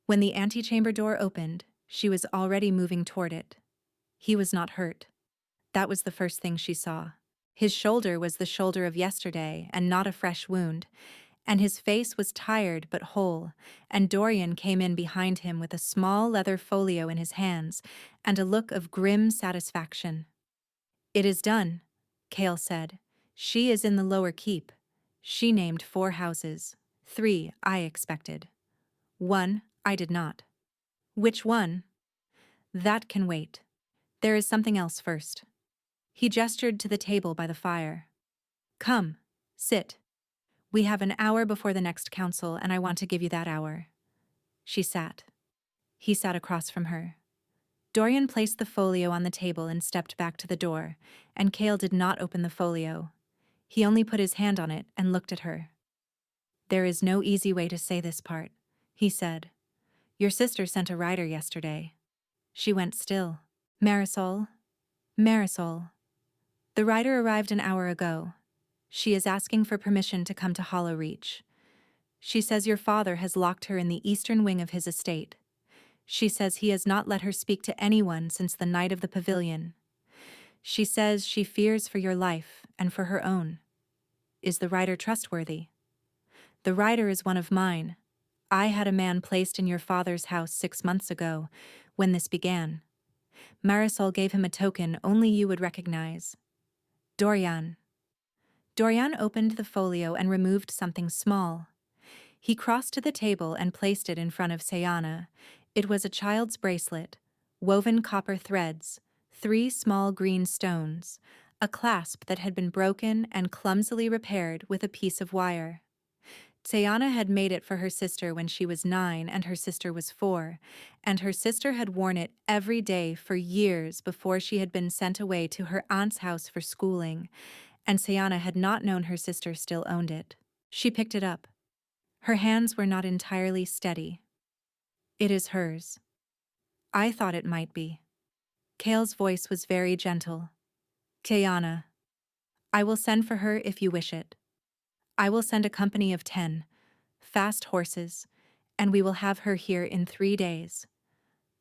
When the antechamber door opened, she was already moving toward it. He was not hurt. That was the first thing she saw. His shoulder was the shoulder of yesterday and not a fresh wound, and his face was tired but whole, and Dorian came in behind him with a small leather folio in his hands and a look of grim satisfaction. It is done, Kale said. She is in the lower keep. She named 4 houses. 3, I expected. 1, I did not. Which one? That can wait. There is something else first. He gestured to the table by the fire. Come, sit. We have an hour before the next council, and I want to give you that hour. She sat. He sat across from her. Dorian placed the folio on the table and stepped back to the door, and Kale did not open the folio. He only put his hand on it and looked at her. There is no easy way to say this part, he said. Your sister sent a rider yesterday. She went still. Marisol. Marisol. The rider arrived an hour ago. She is asking for permission to come to Hollow Reach. She says your father has locked her in the eastern wing of his estate. She says he has not let her speak to anyone since the night of the pavilion. She says she fears for your life and for her own. Is the rider trustworthy? The rider is one of mine. I had a man placed in your father's house 6 months ago, when this began. Marisol gave him a token only you would recognize. Dorian. Dorian opened the folio and removed something small. He crossed to the table and placed it in front of Sayana. It was a child's bracelet, woven copper threads, 3 small green stones, a clasp that had been broken and clumsily repaired with a piece of wire. Sayana had made it for her sister when she was 9 and her sister was 4, and her sister had worn it every day for years before she had been sent away to her aunt's house for schooling, and Sayana had not known her sister still owned it. She picked it up. Her hands were not entirely steady. It is hers. I thought it might be. Kale's voice was very gentle. Sayana. I will send for her if you wish it. I will send a company of 10, fast horses, and we will have her here in 3 days.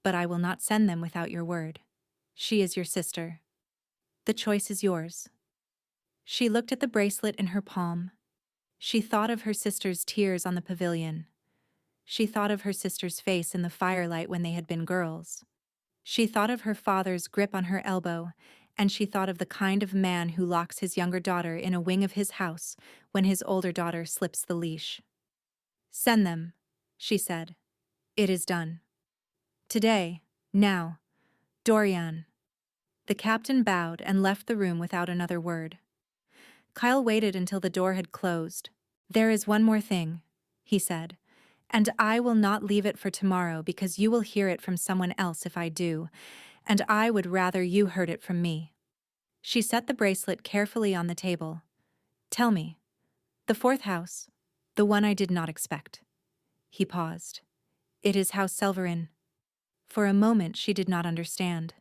But I will not send them without your word. She is your sister. The choice is yours. She looked at the bracelet in her palm. She thought of her sister's tears on the pavilion. She thought of her sister's face in the firelight when they had been girls. She thought of her father's grip on her elbow, and she thought of the kind of man who locks his younger daughter in a wing of his house when his older daughter slips the leash. Send them, she said. It is done. Today, now. Dorian. The captain bowed and left the room without another word. Kyle waited until the door had closed. There is one more thing, he said, and I will not leave it for tomorrow because you will hear it from someone else if I do, and I would rather you heard it from me. She set the bracelet carefully on the table. Tell me. The 4th house. The one I did not expect. He paused. It is House Selverin. For a moment she did not understand.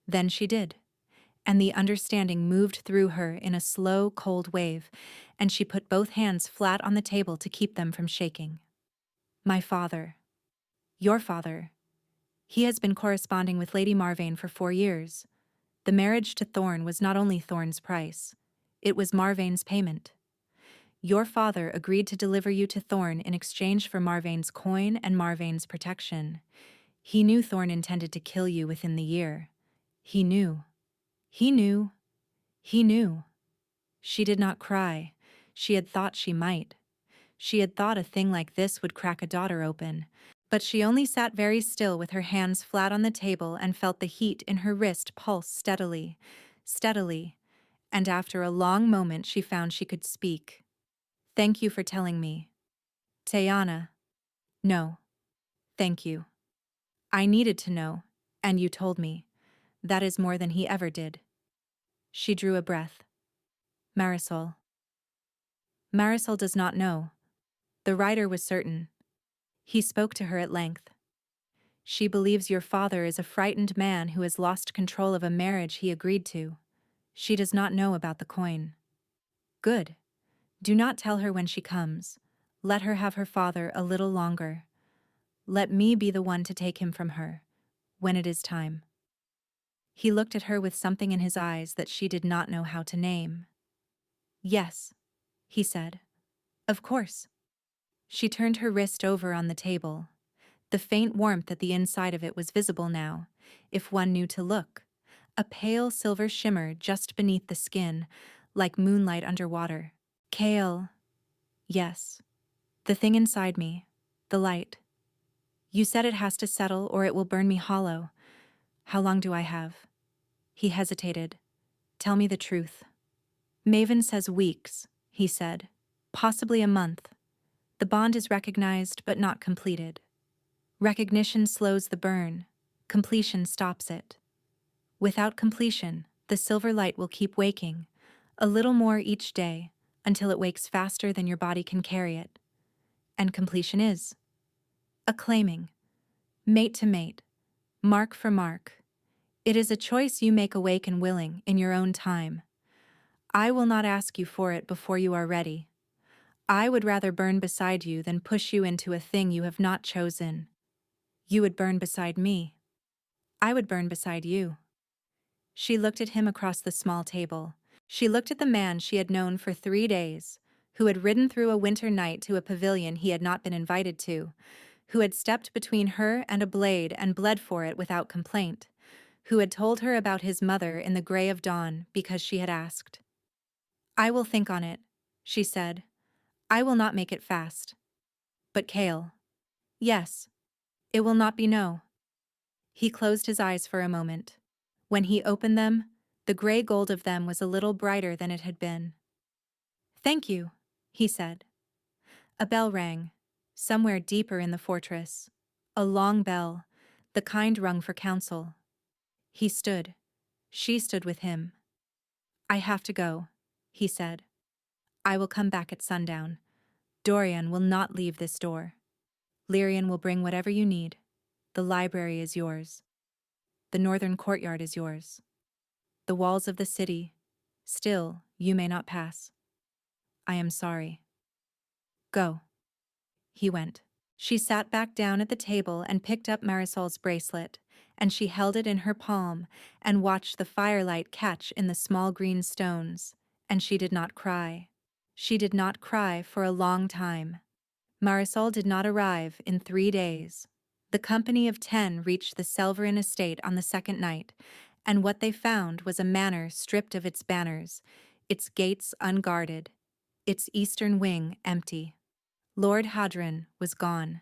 Then she did, and the understanding moved through her in a slow, cold wave, and she put both hands flat on the table to keep them from shaking. My father. Your father. He has been corresponding with Lady Marvane for 4 years. The marriage to Thorn was not only Thorn's price, it was Marvane's payment. Your father agreed to deliver you to Thorn in exchange for Marvane's coin and Marvane's protection. He knew Thorn intended to kill you within the year. He knew. He knew. He knew. She did not cry. She had thought she might. She had thought a thing like this would crack a daughter open, but she only sat very still with her hands flat on the table and felt the heat in her wrist pulse steadily, steadily, and after a long moment she found she could speak. Thank you for telling me. Tayana. No. Thank you. I needed to know, and you told me. That is more than he ever did. She drew a breath. Marisol. Marisol does not know. The writer was certain. He spoke to her at length. She believes your father is a frightened man who has lost control of a marriage he agreed to. She does not know about the coin. Good. Do not tell her when she comes. Let her have her father a little longer. Let me be the one to take him from her, when it is time. He looked at her with something in his eyes that she did not know how to name. Yes, he said. Of course. She turned her wrist over on the table. The faint warmth at the inside of it was visible now, if one knew to look. a pale silver shimmer just beneath the skin, like moonlight underwater. Kale. Yes. The thing inside me. The light. You said it has to settle or it will burn me hollow. How long do I have? He hesitated. Tell me the truth. Maven says weeks, he said. Possibly a month. The bond is recognized but not completed. Recognition slows the burn. Completion stops it. Without completion, the silver light will keep waking, a little more each day, until it wakes faster than your body can carry it. And completion is acclaiming, mate to mate, mark for mark. It is a choice you make awake and willing in your own time. I will not ask you for it before you are ready. I would rather burn beside you than push you into a thing you have not chosen. You would burn beside me. I would burn beside you. She looked at him across the small table. She looked at the man she had known for 3 days, who had ridden through a winter night to a pavilion he had not been invited to, who had stepped between her and a blade and bled for it without complaint, who had told her about his mother in the gray of dawn because she had asked. I will think on it, she said. I will not make it fast. But Kale. Yes. It will not be no. He closed his eyes for a moment. When he opened them, the gray gold of them was a little brighter than it had been. Thank you, he said. A bell rang, somewhere deeper in the fortress. A long bell, the kind rung for counsel. He stood. She stood with him. I have to go, he said. I will come back at sundown. Dorian will not leave this door. Lyrian will bring whatever you need. The library is yours. The northern courtyard is yours. The walls of the city, still, you may not pass. I am sorry. Go. He went. She sat back down at the table and picked up Marisol's bracelet, and she held it in her palm and watched the firelight catch in the small green stones, and she did not cry. She did not cry for a long time. Marisol did not arrive in 3 days. The company of 10 reached the Selverin estate on the second night, and what they found was a manor stripped of its banners, its gates unguarded, its eastern wing empty. Lord Hadron was gone.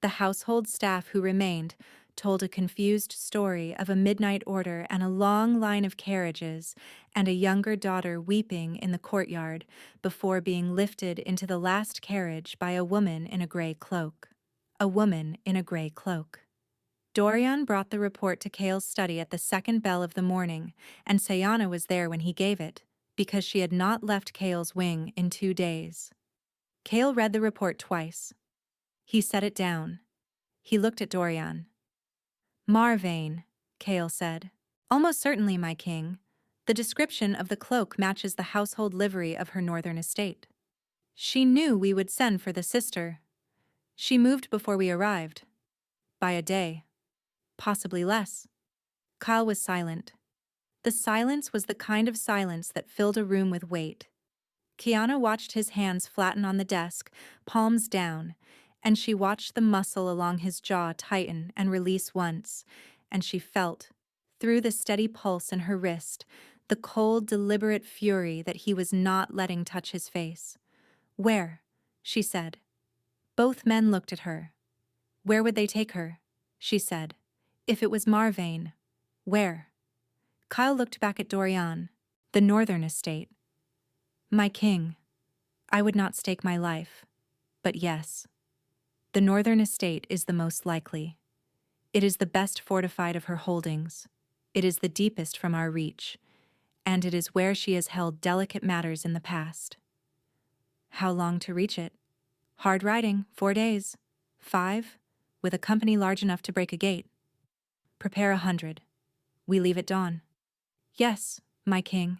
The household staff who remained told a confused story of a midnight order and a long line of carriages and a younger daughter weeping in the courtyard before being lifted into the last carriage by a woman in a gray cloak. A woman in a gray cloak. Dorian brought the report to Kale's study at the second bell of the morning, and Sayana was there when he gave it, because she had not left Kale's wing in 2 days. Kale read the report twice. He set it down. He looked at Dorian. Marvain, Kale said. Almost certainly, my king. The description of the cloak matches the household livery of her northern estate. She knew we would send for the sister. She moved before we arrived. By a day. Possibly less. Kyle was silent. The silence was the kind of silence that filled a room with weight. Kiana watched his hands flatten on the desk, palms down, and she watched the muscle along his jaw tighten and release once, and she felt, through the steady pulse in her wrist, the cold, deliberate fury that he was not letting touch his face. Where? She said. Both men looked at her. Where would they take her? She said. If it was Marvain. Where? Kyle looked back at Dorian. The northern estate. My king. I would not stake my life. But yes. The northern estate is the most likely. It is the best fortified of her holdings. It is the deepest from our reach. And it is where she has held delicate matters in the past. How long to reach it? Hard riding, 4 days. 5, with a company large enough to break a gate. Prepare 100. We leave at dawn. Yes, my king.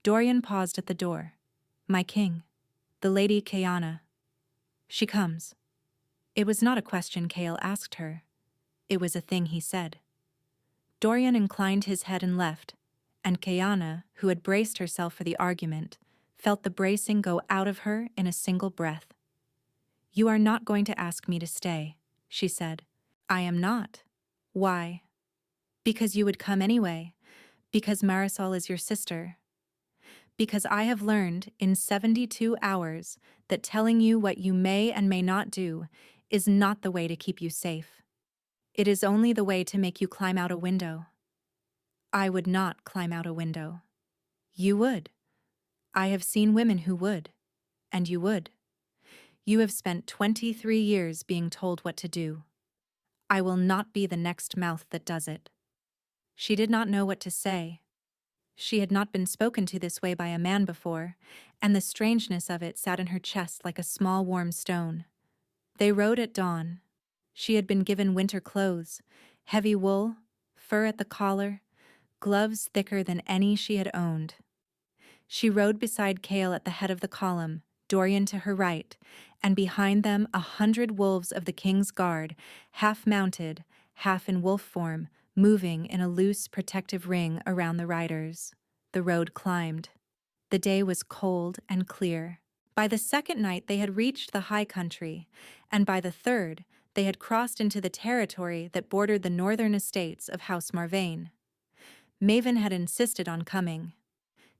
Dorian paused at the door. My king. The Lady Kayana. She comes. It was not a question Kale asked her. It was a thing he said. Dorian inclined his head and left, and Kayana, who had braced herself for the argument, felt the bracing go out of her in a single breath. You are not going to ask me to stay, she said. I am not. Why? Because you would come anyway. Because Marisol is your sister. Because I have learned in 72 hours that telling you what you may and may not do is not the way to keep you safe. It is only the way to make you climb out a window. I would not climb out a window. You would. I have seen women who would. And you would. You have spent 23 years being told what to do. I will not be the next mouth that does it. She did not know what to say. She had not been spoken to this way by a man before, and the strangeness of it sat in her chest like a small warm stone. They rode at dawn. She had been given winter clothes, heavy wool, fur at the collar, gloves thicker than any she had owned. She rode beside Cale at the head of the column, Dorian to her right, and behind them 100 wolves of the king's guard, half mounted, half in wolf form, moving in a loose protective ring around the riders. The road climbed. The day was cold and clear. By the second night they had reached the high country, and by the third they had crossed into the territory that bordered the northern estates of House Marvane. Maven had insisted on coming.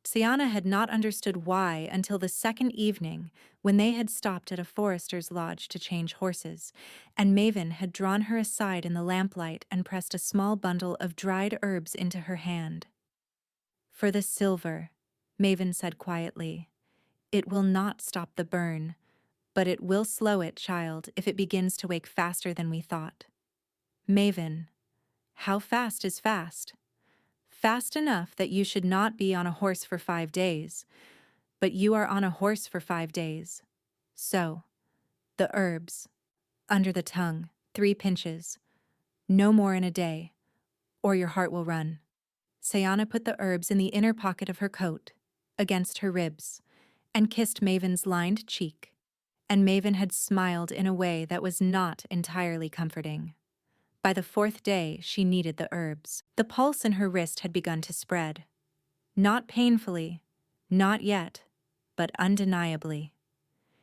Tiana had not understood why until the second evening, when they had stopped at a forester's lodge to change horses, and Maven had drawn her aside in the lamplight and pressed a small bundle of dried herbs into her hand. "For the silver," Maven said quietly. "It will not stop the burn, but it will slow it, child, if it begins to wake faster than we thought." "Maven, how fast is fast?" "Fast enough that you should not be on a horse for 5 days, but you are on a horse for 5 days. So, the herbs, under the tongue, 3 pinches, no more in a day, or your heart will run." Sayana put the herbs in the inner pocket of her coat, against her ribs, and kissed Maven's lined cheek, and Maven had smiled in a way that was not entirely comforting. By the 4th day, she needed the herbs. The pulse in her wrist had begun to spread. Not painfully, not yet, but undeniably.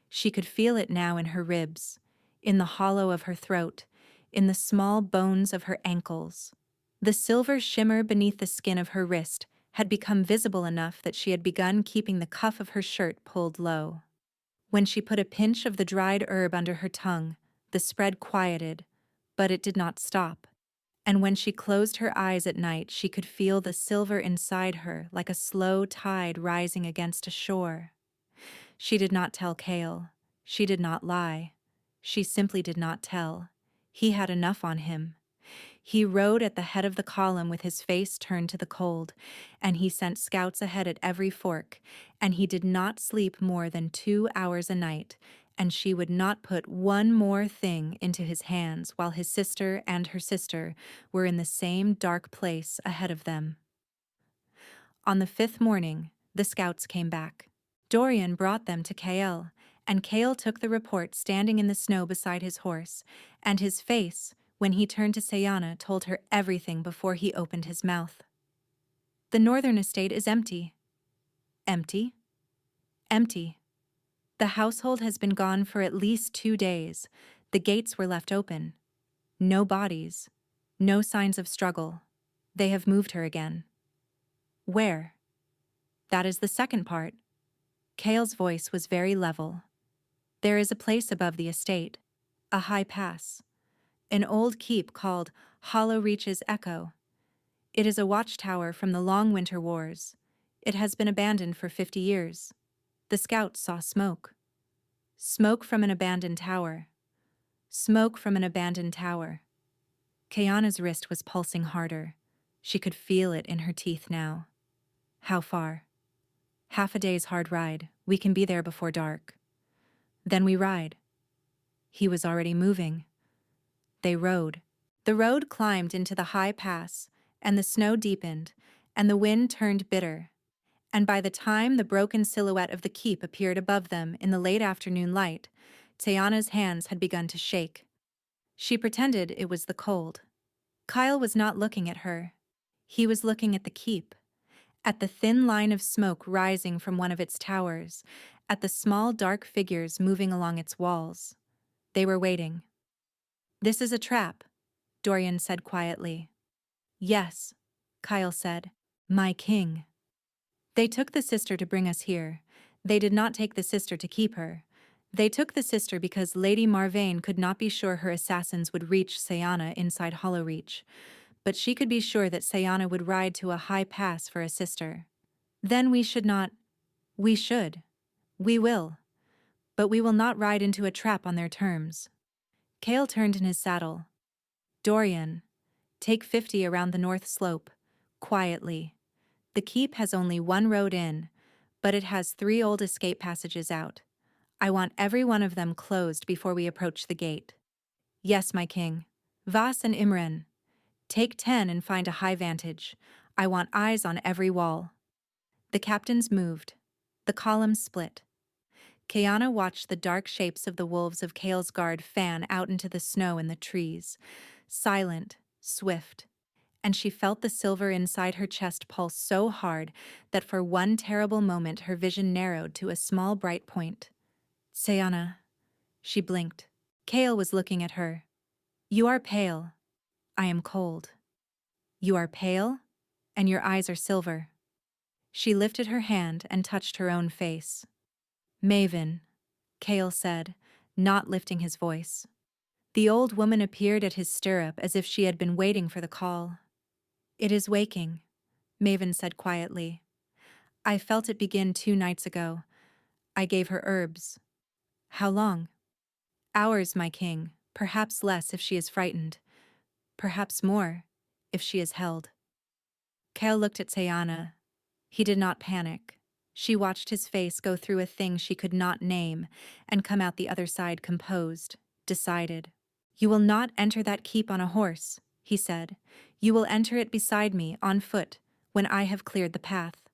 She could feel it now in her ribs, in the hollow of her throat, in the small bones of her ankles. The silver shimmer beneath the skin of her wrist had become visible enough that she had begun keeping the cuff of her shirt pulled low. When she put a pinch of the dried herb under her tongue, the spread quieted, but it did not stop. And when she closed her eyes at night, she could feel the silver inside her like a slow tide rising against a shore. She did not tell Cale. She did not lie. She simply did not tell. He had enough on him. He rode at the head of the column with his face turned to the cold, and he sent scouts ahead at every fork, and he did not sleep more than 2 hours a night, and she would not put one more thing into his hands while his sister and her sister were in the same dark place ahead of them. On the 5th morning, the scouts came back. Dorian brought them to Cale, and Cale took the report standing in the snow beside his horse, and his face, when he turned to Sayana, told her everything before he opened his mouth. "The northern estate is empty." "Empty?" "Empty. The household has been gone for at least 2 days. The gates were left open. No bodies. No signs of struggle. They have moved her again." "Where?" "That is the second part." Cale's voice was very level. "There is a place above the estate, a high pass. An old keep called Hollow Reach's Echo. It is a watchtower from the long winter wars. It has been abandoned for 50 years. The scouts saw smoke. Smoke from an abandoned tower. Smoke from an abandoned tower." Kayana's wrist was pulsing harder. She could feel it in her teeth now. "How far?" "Half a day's hard ride. We can be there before dark." "Then we ride." He was already moving. They rode. The road climbed into the high pass, and the snow deepened, and the wind turned bitter. And by the time the broken silhouette of the keep appeared above them in the late afternoon light, Tayana's hands had begun to shake. She pretended it was the cold. Kyle was not looking at her. He was looking at the keep, at the thin line of smoke rising from one of its towers, at the small dark figures moving along its walls. They were waiting. "This is a trap," Dorian said quietly. "Yes," Kyle said. My king. They took the sister to bring us here. They did not take the sister to keep her. They took the sister because Lady Marvane could not be sure her assassins would reach Sayana inside Hollowreach, but she could be sure that Sayana would ride to a high pass for a sister. Then we should not. We should. We will. But we will not ride into a trap on their terms. Cale turned in his saddle. Dorian, take 50 around the north slope, quietly. The keep has only one road in, but it has 3 old escape passages out. I want every one of them closed before we approach the gate. Yes, my king. Vas and Imren. Take 10 and find a high vantage. I want eyes on every wall. The captains moved. The columns split. Kayana watched the dark shapes of the wolves of Kale's guard fan out into the snow and the trees, silent, swift, and she felt the silver inside her chest pulse so hard that for one terrible moment her vision narrowed to a small bright point. Sayana. She blinked. Kale was looking at her. You are pale. I am cold. You are pale, and your eyes are silver. She lifted her hand and touched her own face. Maven, Kale said, not lifting his voice. The old woman appeared at his stirrup as if she had been waiting for the call. It is waking, Maven said quietly. I felt it begin 2 nights ago. I gave her herbs. How long? Hours, my king, perhaps less if she is frightened. Perhaps more, if she is held. Kale looked at Sayana. He did not panic. She watched his face go through a thing she could not name and come out the other side composed, decided. You will not enter that keep on a horse, he said. You will enter it beside me, on foot, when I have cleared the path.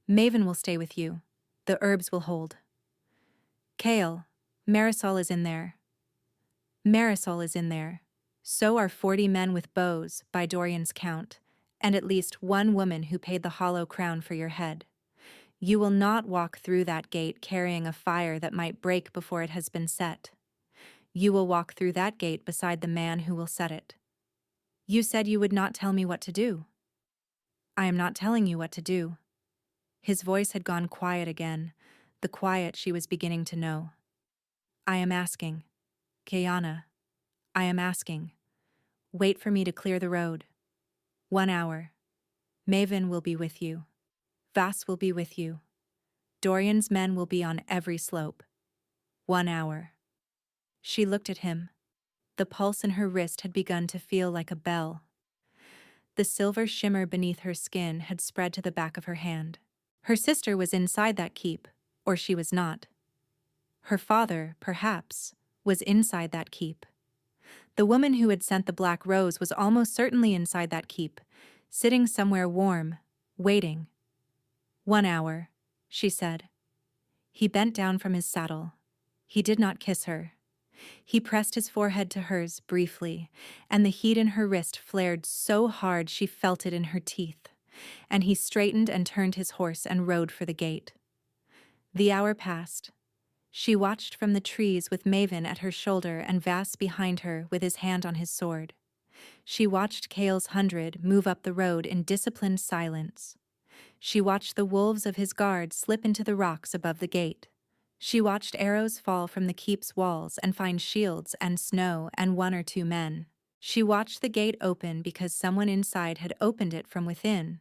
Maven will stay with you. The herbs will hold. Kale, Marisol is in there. Marisol is in there. So are 40 men with bows, by Dorian's count, and at least 1 woman who paid the hollow crown for your head. You will not walk through that gate carrying a fire that might break before it has been set. You will walk through that gate beside the man who will set it. You said you would not tell me what to do. I am not telling you what to do. His voice had gone quiet again, the quiet she was beginning to know. I am asking. Kayana, I am asking. Wait for me to clear the road. 1 hour. Maven will be with you. Vas will be with you. Dorian's men will be on every slope. 1 hour. She looked at him. The pulse in her wrist had begun to feel like a bell. The silver shimmer beneath her skin had spread to the back of her hand. Her sister was inside that keep, or she was not. Her father, perhaps, was inside that keep. The woman who had sent the black rose was almost certainly inside that keep, sitting somewhere warm, waiting. 1 hour, she said. He bent down from his saddle. He did not kiss her. He pressed his forehead to hers briefly, and the heat in her wrist flared so hard she felt it in her teeth, and he straightened and turned his horse and rode for the gate. The hour passed. She watched from the trees with Maven at her shoulder and Vas behind her with his hand on his sword. She watched Kale's 100 move up the road in disciplined silence. She watched the wolves of his guard slip into the rocks above the gate. She watched arrows fall from the keep's walls and find shields and snow and 1 or 2 men. She watched the gate open because someone inside had opened it from within,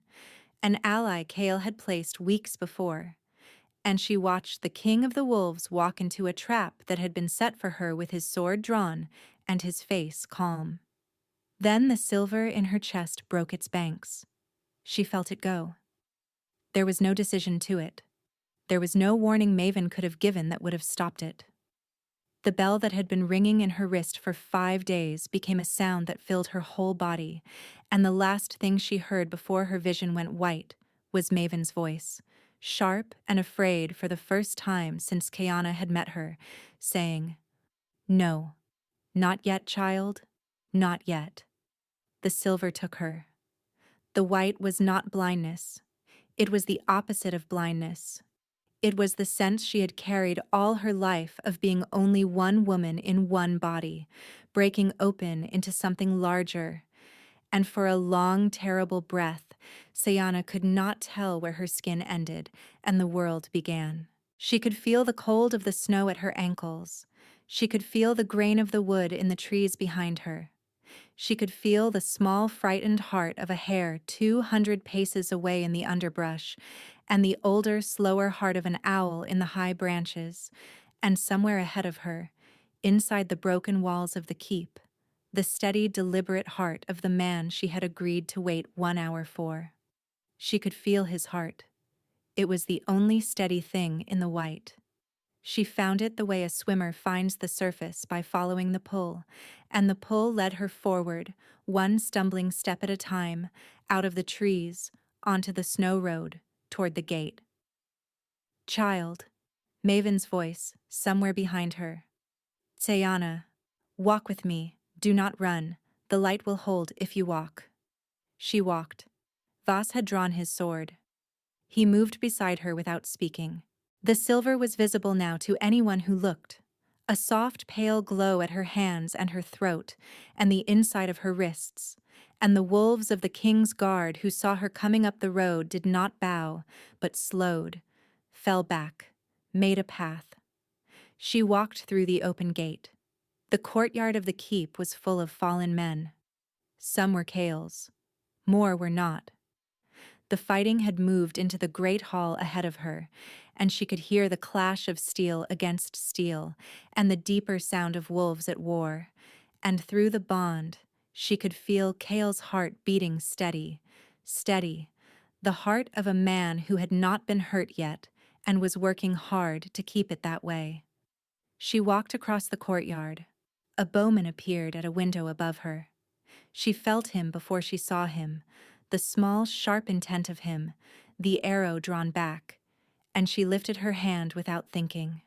an ally Kale had placed weeks before. And she watched the king of the wolves walk into a trap that had been set for her with his sword drawn and his face calm. Then the silver in her chest broke its banks. She felt it go. There was no decision to it. There was no warning Maven could have given that would have stopped it. The bell that had been ringing in her wrist for 5 days became a sound that filled her whole body, and the last thing she heard before her vision went white was Maven's voice, sharp and afraid for the first time since Kayana had met her, saying, "No, not yet, child, not yet." The silver took her. The white was not blindness. It was the opposite of blindness. It was the sense she had carried all her life of being only one woman in one body, breaking open into something larger, And for a long, terrible breath, Sayana could not tell where her skin ended and the world began. She could feel the cold of the snow at her ankles. She could feel the grain of the wood in the trees behind her. She could feel the small, frightened heart of a hare 200 paces away in the underbrush, and the older, slower heart of an owl in the high branches, and somewhere ahead of her, inside the broken walls of the keep, the steady, deliberate heart of the man she had agreed to wait 1 hour for. She could feel his heart. It was the only steady thing in the white. She found it the way a swimmer finds the surface by following the pull, and the pull led her forward, one stumbling step at a time, out of the trees, onto the snow road, toward the gate. "Child," Maven's voice, somewhere behind her. "Sayana, walk with me, do not run, the light will hold if you walk." She walked. Voss had drawn his sword. He moved beside her without speaking. The silver was visible now to anyone who looked. A soft, pale glow at her hands and her throat, and the inside of her wrists. And the wolves of the king's guard who saw her coming up the road did not bow, but slowed, fell back, made a path. She walked through the open gate. The courtyard of the keep was full of fallen men. Some were Kale's. More were not. The fighting had moved into the great hall ahead of her, and she could hear the clash of steel against steel and the deeper sound of wolves at war. And through the bond, she could feel Kale's heart beating steady, steady, the heart of a man who had not been hurt yet and was working hard to keep it that way. She walked across the courtyard. A bowman appeared at a window above her. She felt him before she saw him, the small, sharp intent of him, the arrow drawn back, and she lifted her hand without thinking.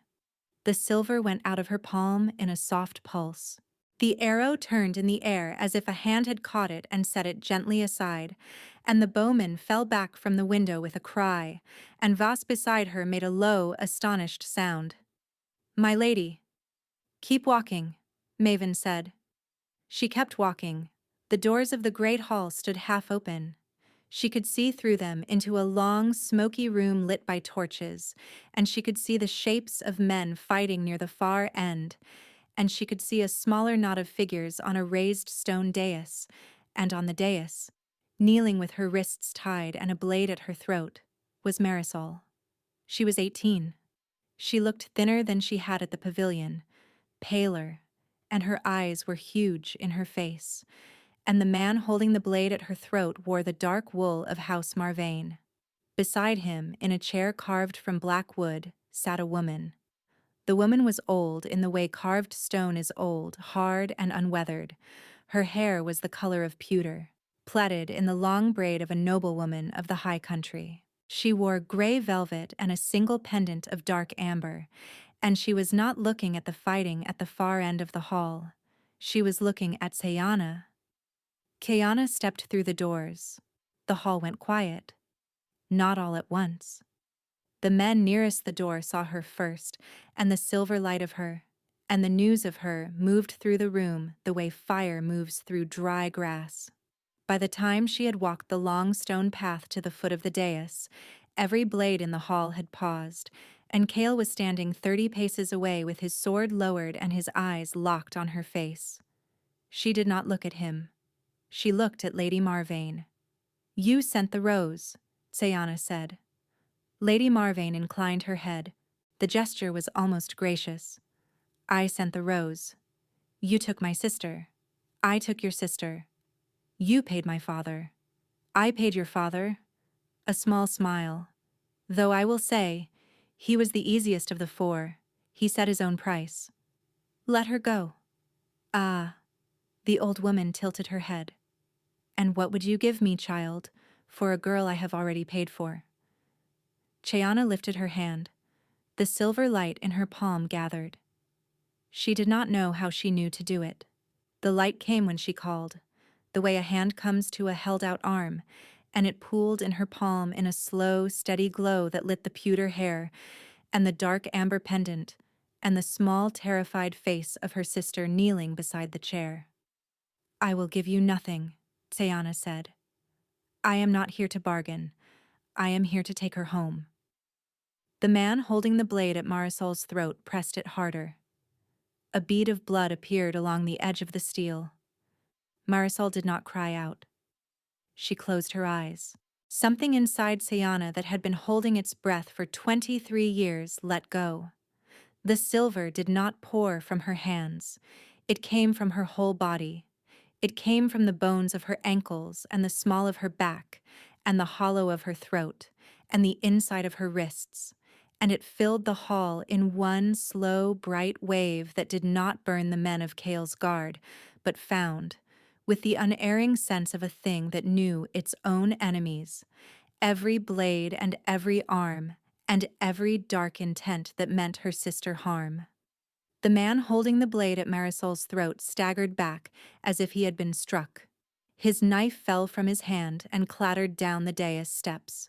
The silver went out of her palm in a soft pulse. The arrow turned in the air as if a hand had caught it and set it gently aside, and the bowman fell back from the window with a cry, and Voss beside her made a low, astonished sound. "My lady." "Keep walking," Maven said. She kept walking. The doors of the great hall stood half open. She could see through them into a long, smoky room lit by torches, and she could see the shapes of men fighting near the far end, and she could see a smaller knot of figures on a raised stone dais, and on the dais, kneeling with her wrists tied and a blade at her throat, was Marisol. She was 18. She looked thinner than she had at the pavilion, paler, and her eyes were huge in her face, and the man holding the blade at her throat wore the dark wool of House Marvain. Beside him, in a chair carved from black wood, sat a woman. The woman was old in the way carved stone is old, hard and unweathered. Her hair was the color of pewter, plaited in the long braid of a noblewoman of the high country. She wore gray velvet and a single pendant of dark amber, and she was not looking at the fighting at the far end of the hall. She was looking at Sayana. Sayana stepped through the doors. The hall went quiet. Not all at once. The men nearest the door saw her first, and the silver light of her, and the news of her moved through the room the way fire moves through dry grass. By the time she had walked the long stone path to the foot of the dais, every blade in the hall had paused, and Kale was standing 30 paces away with his sword lowered and his eyes locked on her face. She did not look at him. She looked at Lady Marvain. "You sent the rose," Sayana said. Lady Marvain inclined her head. The gesture was almost gracious. "I sent the rose. You took my sister. I took your sister. You paid my father. I paid your father." A small smile. "Though I will say, he was the easiest of the four. He set his own price." "Let her go." "Ah." The old woman tilted her head. "And what would you give me, child, for a girl I have already paid for?" Chayana lifted her hand. The silver light in her palm gathered. She did not know how she knew to do it. The light came when she called, the way a hand comes to a held-out arm, and it pooled in her palm in a slow, steady glow that lit the pewter hair, and the dark amber pendant, and the small, terrified face of her sister kneeling beside the chair. "I will give you nothing," Sayana said. I am not here to bargain. I am here to take her home. The man holding the blade at Marisol's throat pressed it harder. A bead of blood appeared along the edge of the steel. Marisol did not cry out. She closed her eyes. Something inside Sayana that had been holding its breath for 23 years let go. The silver did not pour from her hands. It came from her whole body. It came from the bones of her ankles and the small of her back and the hollow of her throat and the inside of her wrists, and it filled the hall in one slow, bright wave that did not burn the men of Kale's guard, but found, with the unerring sense of a thing that knew its own enemies, every blade and every arm and every dark intent that meant her sister harm. The man holding the blade at Marisol's throat staggered back as if he had been struck. His knife fell from his hand and clattered down the dais steps.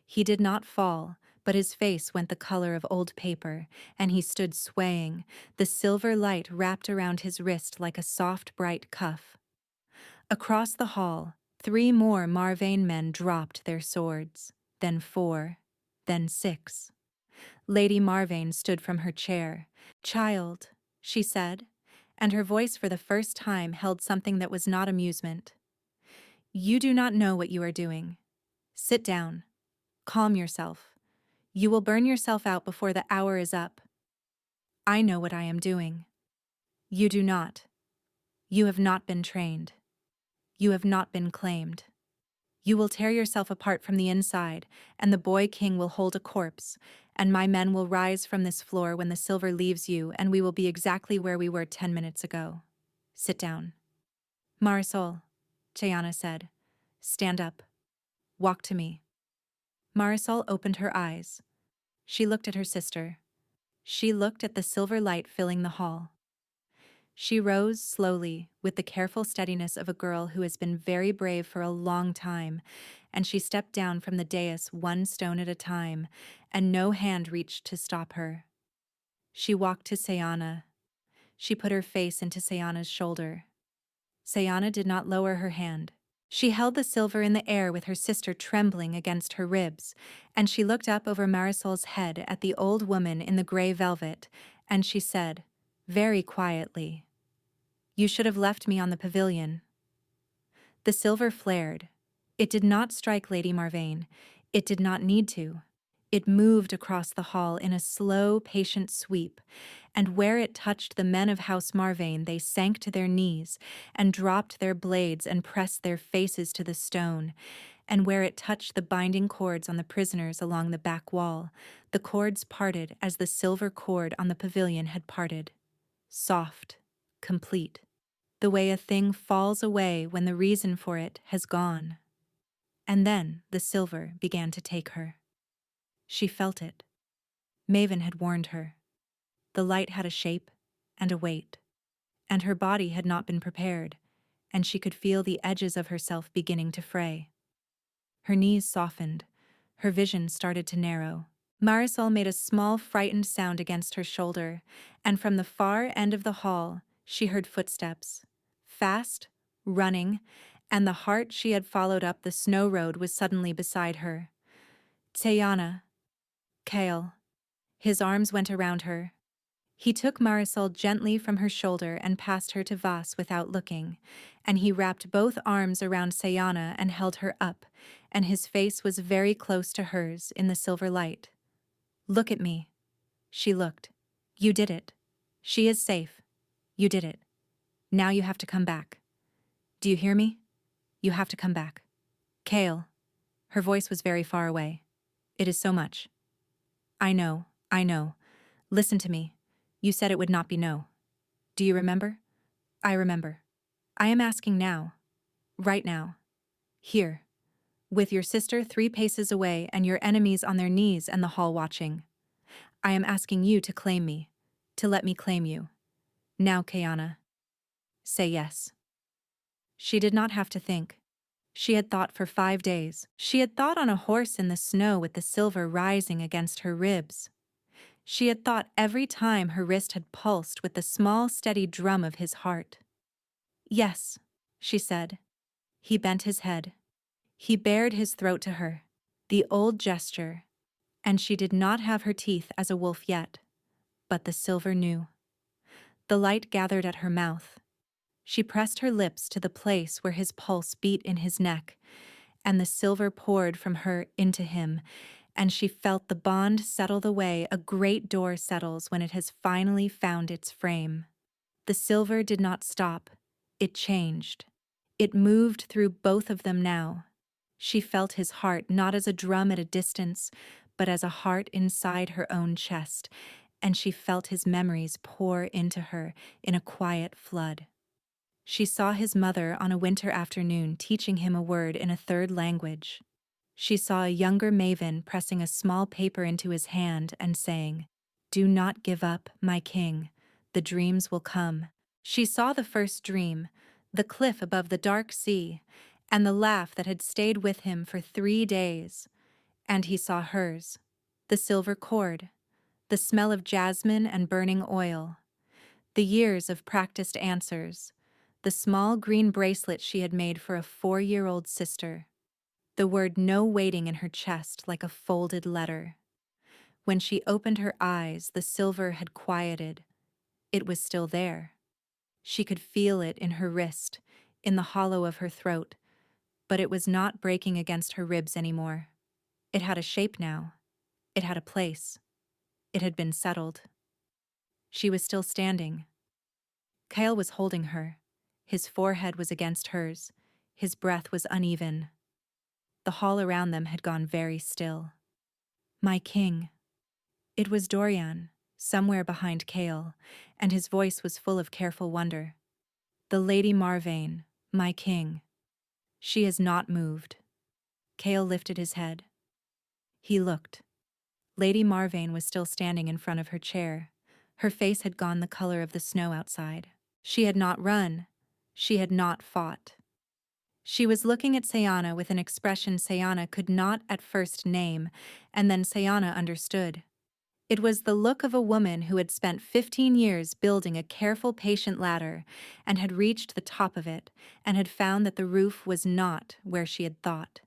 He did not fall, but his face went the color of old paper, and he stood swaying, the silver light wrapped around his wrist like a soft, bright cuff. Across the hall, 3 more Marvain men dropped their swords, then 4, then 6. Lady Marvain stood from her chair. Child, she said, and her voice for the first time held something that was not amusement. You do not know what you are doing. Sit down. Calm yourself. You will burn yourself out before the hour is up. I know what I am doing. You do not. You have not been trained. You have not been claimed. You will tear yourself apart from the inside, and the boy king will hold a corpse, and my men will rise from this floor when the silver leaves you, and we will be exactly where we were 10 minutes ago. Sit down. Marisol, Chayana said. Stand up. Walk to me. Marisol opened her eyes. She looked at her sister. She looked at the silver light filling the hall. She rose slowly, with the careful steadiness of a girl who has been very brave for a long time, and she stepped down from the dais 1 stone at a time, and no hand reached to stop her. She walked to Sayana. She put her face into Sayana's shoulder. Sayana did not lower her hand. She held the silver in the air with her sister trembling against her ribs, and she looked up over Marisol's head at the old woman in the gray velvet, and she said, very quietly, You should have left me on the pavilion. The silver flared. It did not strike Lady Marvain. It did not need to. It moved across the hall in a slow, patient sweep, and where it touched the men of House Marvain, they sank to their knees and dropped their blades and pressed their faces to the stone, and where it touched the binding cords on the prisoners along the back wall, the cords parted as the silver cord on the pavilion had parted. Soft, complete, the way a thing falls away when the reason for it has gone. And then the silver began to take her. She felt it. Maven had warned her. The light had a shape and a weight, and her body had not been prepared, and she could feel the edges of herself beginning to fray. Her knees softened. Her vision started to narrow. Marisol made a small, frightened sound against her shoulder, and from the far end of the hall, she heard footsteps. Fast, running, and the heart she had followed up the snow road was suddenly beside her. Teyana. Kale. His arms went around her. He took Marisol gently from her shoulder and passed her to Vas without looking, and he wrapped both arms around Sayana and held her up, and his face was very close to hers in the silver light. Look at me. She looked. You did it. She is safe. You did it. Now you have to come back. Do you hear me? You have to come back. Kale. Her voice was very far away. It is so much. I know. Listen to me. You said it would not be no. Do you remember? I remember. I am asking now. Right now. Here. With your sister 3 paces away and your enemies on their knees and the hall watching. I am asking you to claim me. To let me claim you. Now, Kayana. Say yes. She did not have to think. She had thought for 5 days. She had thought on a horse in the snow with the silver rising against her ribs. She had thought every time her wrist had pulsed with the small, steady drum of his heart. Yes, she said. He bent his head. He bared his throat to her. The old gesture. And she did not have her teeth as a wolf yet. But the silver knew. The light gathered at her mouth. She pressed her lips to the place where his pulse beat in his neck, and the silver poured from her into him, and she felt the bond settle the way a great door settles when it has finally found its frame. The silver did not stop. It changed. It moved through both of them now. She felt his heart not as a drum at a distance, but as a heart inside her own chest, and she felt his memories pour into her in a quiet flood. She saw his mother on a winter afternoon teaching him a word in a third language. She saw a younger maven pressing a small paper into his hand and saying, "Do not give up, my king. The dreams will come." She saw the first dream, the cliff above the dark sea, and the laugh that had stayed with him for 3 days. And he saw hers, the silver cord, the smell of jasmine and burning oil, the years of practiced answers, the small green bracelet she had made for a 4-year-old sister, the word no waiting in her chest like a folded letter. When she opened her eyes, the silver had quieted. It was still there. She could feel it in her wrist, in the hollow of her throat, but it was not breaking against her ribs anymore. It had a shape now. It had a place. It had been settled. She was still standing. Kyle was holding her. His forehead was against hers. His breath was uneven. The hall around them had gone very still. "My king." It was Dorian, somewhere behind Kale, and his voice was full of careful wonder. "The Lady Marvane, my king. She has not moved." Kale lifted his head. He looked. Lady Marvane was still standing in front of her chair. Her face had gone the color of the snow outside. She had not run. She had not fought. She was looking at Sayana with an expression Sayana could not at first name, and then Sayana understood. It was the look of a woman who had spent 15 years building a careful, patient ladder and had reached the top of it and had found that the roof was not where she had thought.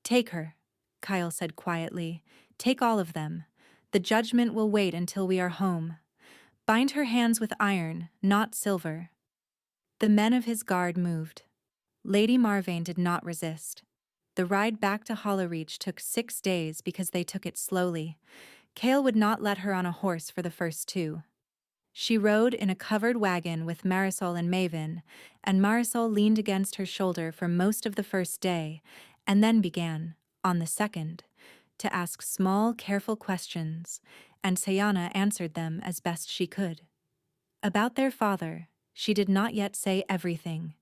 "Take her," Kyle said quietly. "Take all of them. The judgment will wait until we are home. Bind her hands with iron, not silver." The men of his guard moved. Lady Marvane did not resist. The ride back to Hollowreach took 6 days because they took it slowly. Kale would not let her on a horse for the first 2. She rode in a covered wagon with Marisol and Maven, and Marisol leaned against her shoulder for most of the first day, and then began, on the second, to ask small, careful questions, and Sayana answered them as best she could. About their father, she did not yet say everything.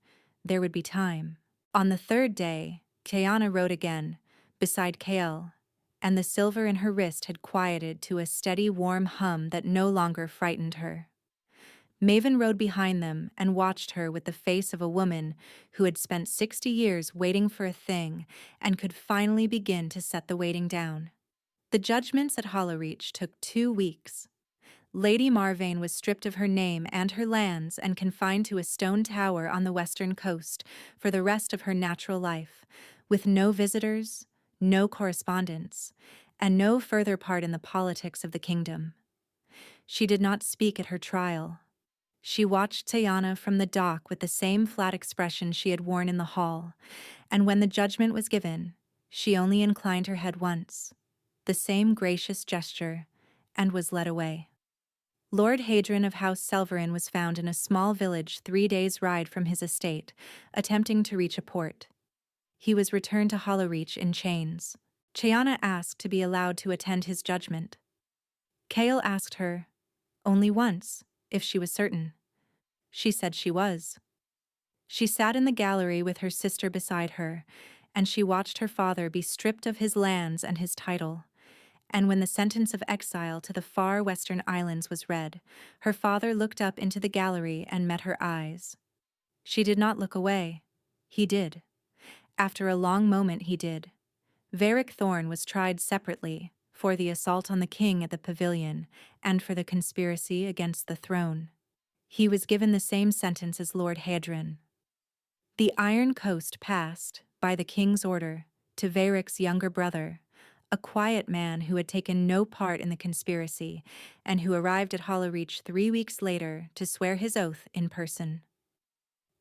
There would be time. On the 3rd day, Sayana rode again, beside Kale, and the silver in her wrist had quieted to a steady, warm hum that no longer frightened her. Maven rode behind them and watched her with the face of a woman who had spent 60 years waiting for a thing and could finally begin to set the waiting down. The judgments at Hollowreach took 2 weeks. Lady Marvane was stripped of her name and her lands and confined to a stone tower on the western coast for the rest of her natural life, with no visitors, no correspondence, and no further part in the politics of the kingdom. She did not speak at her trial. She watched Sayana from the dock with the same flat expression she had worn in the hall, and when the judgment was given, she only inclined her head once, the same gracious gesture, and was led away. Lord Hadron of House Selverin was found in a small village 3 days' ride from his estate, attempting to reach a port. He was returned to Hollowreach in chains. Chayana asked to be allowed to attend his judgment. Kale asked her, only once, if she was certain. She said she was. She sat in the gallery with her sister beside her, and she watched her father be stripped of his lands and his title. And when the sentence of exile to the far western islands was read, her father looked up into the gallery and met her eyes. She did not look away. He did. After a long moment he did. Varric Thorn was tried separately for the assault on the king at the pavilion and for the conspiracy against the throne. He was given the same sentence as Lord Hadron. The Iron Coast passed, by the king's order, to Varric's younger brother, a quiet man who had taken no part in the conspiracy and who arrived at Holloreach 3 weeks later to swear his oath in person.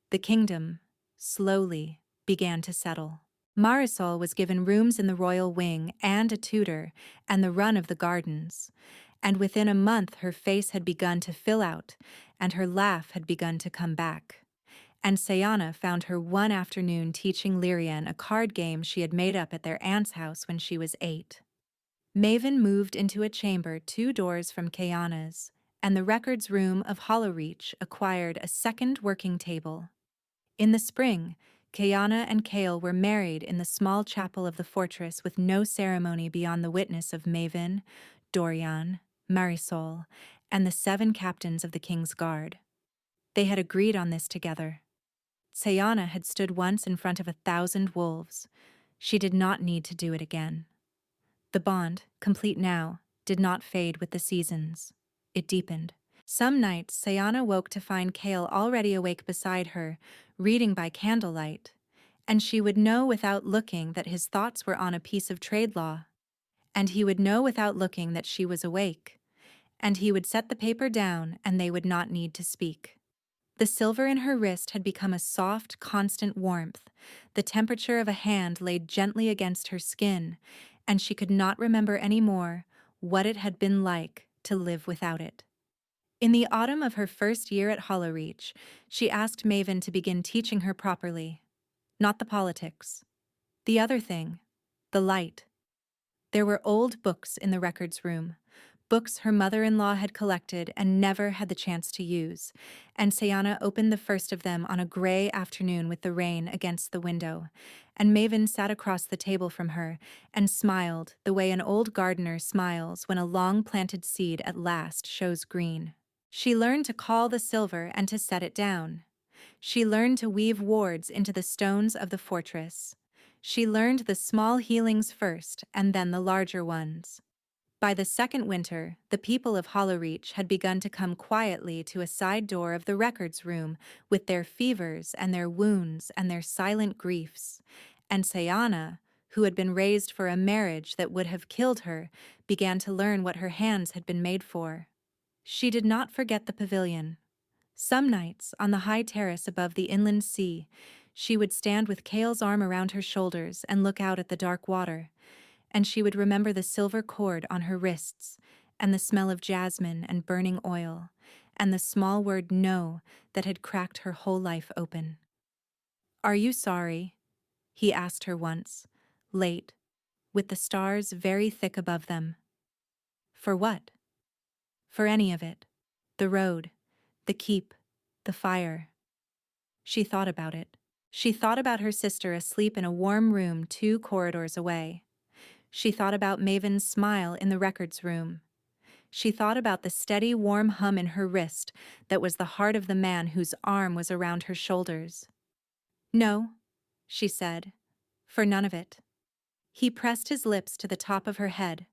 The kingdom, slowly, began to settle. Marisol was given rooms in the royal wing and a tutor and the run of the gardens, and within a month her face had begun to fill out and her laugh had begun to come back. And Sayana found her one afternoon teaching Lyrian a card game she had made up at their aunt's house when she was 8. Maven moved into a chamber 2 doors from Kayana's, and the records room of Holloreach acquired a second working table. In the spring, Kayana and Kale were married in the small chapel of the fortress with no ceremony beyond the witness of Maven, Dorian, Marisol, and the 7 captains of the king's guard. They had agreed on this together. Sayana had stood once in front of 1,000 wolves. She did not need to do it again. The bond, complete now, did not fade with the seasons. It deepened. Some nights, Sayana woke to find Kale already awake beside her, reading by candlelight, and she would know without looking that his thoughts were on a piece of trade law. And he would know without looking that she was awake, and he would set the paper down and they would not need to speak. The silver in her wrist had become a soft, constant warmth, the temperature of a hand laid gently against her skin, and she could not remember any more what it had been like to live without it. In the autumn of her first year at Holloreach, she asked Maven to begin teaching her properly. Not the politics. The other thing. The light. There were old books in the records room, books her mother-in-law had collected and never had the chance to use, and Sayana opened the first of them on a gray afternoon with the rain against the window, and Maven sat across the table from her and smiled the way an old gardener smiles when a long-planted seed at last shows green. She learned to call the silver and to set it down. She learned to weave wards into the stones of the fortress. She learned the small healings first and then the larger ones. By the second winter, the people of Holloreach had begun to come quietly to a side door of the records room with their fevers and their wounds and their silent griefs, and Sayana, who had been raised for a marriage that would have killed her, began to learn what her hands had been made for. She did not forget the pavilion. Some nights, on the high terrace above the inland sea, she would stand with Kale's arm around her shoulders and look out at the dark water, and she would remember the silver cord on her wrists, and the smell of jasmine and burning oil, and the small word no that had cracked her whole life open. "Are you sorry?" he asked her once, late, with the stars very thick above them. "For what?" "For any of it. The road, the keep, the fire." She thought about it. She thought about her sister asleep in a warm room 2 corridors away. She thought about Maven's smile in the records room. She thought about the steady, warm hum in her wrist that was the heart of the man whose arm was around her shoulders. "No," she said, "for none of it." He pressed his lips to the top of her head.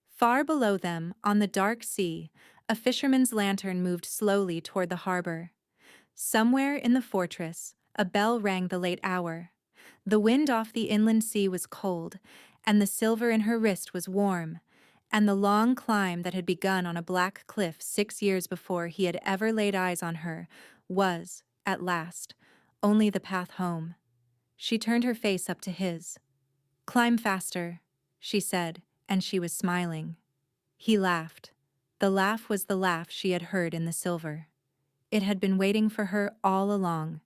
Far below them, on the dark sea, a fisherman's lantern moved slowly toward the harbor. Somewhere in the fortress, a bell rang the late hour. The wind off the inland sea was cold, and the silver in her wrist was warm, and the long climb that had begun on a black cliff 6 years before he had ever laid eyes on her was, at last, only the path home. She turned her face up to his. "Climb faster," she said, and she was smiling. He laughed. The laugh was the laugh she had heard in the silver. It had been waiting for her all along.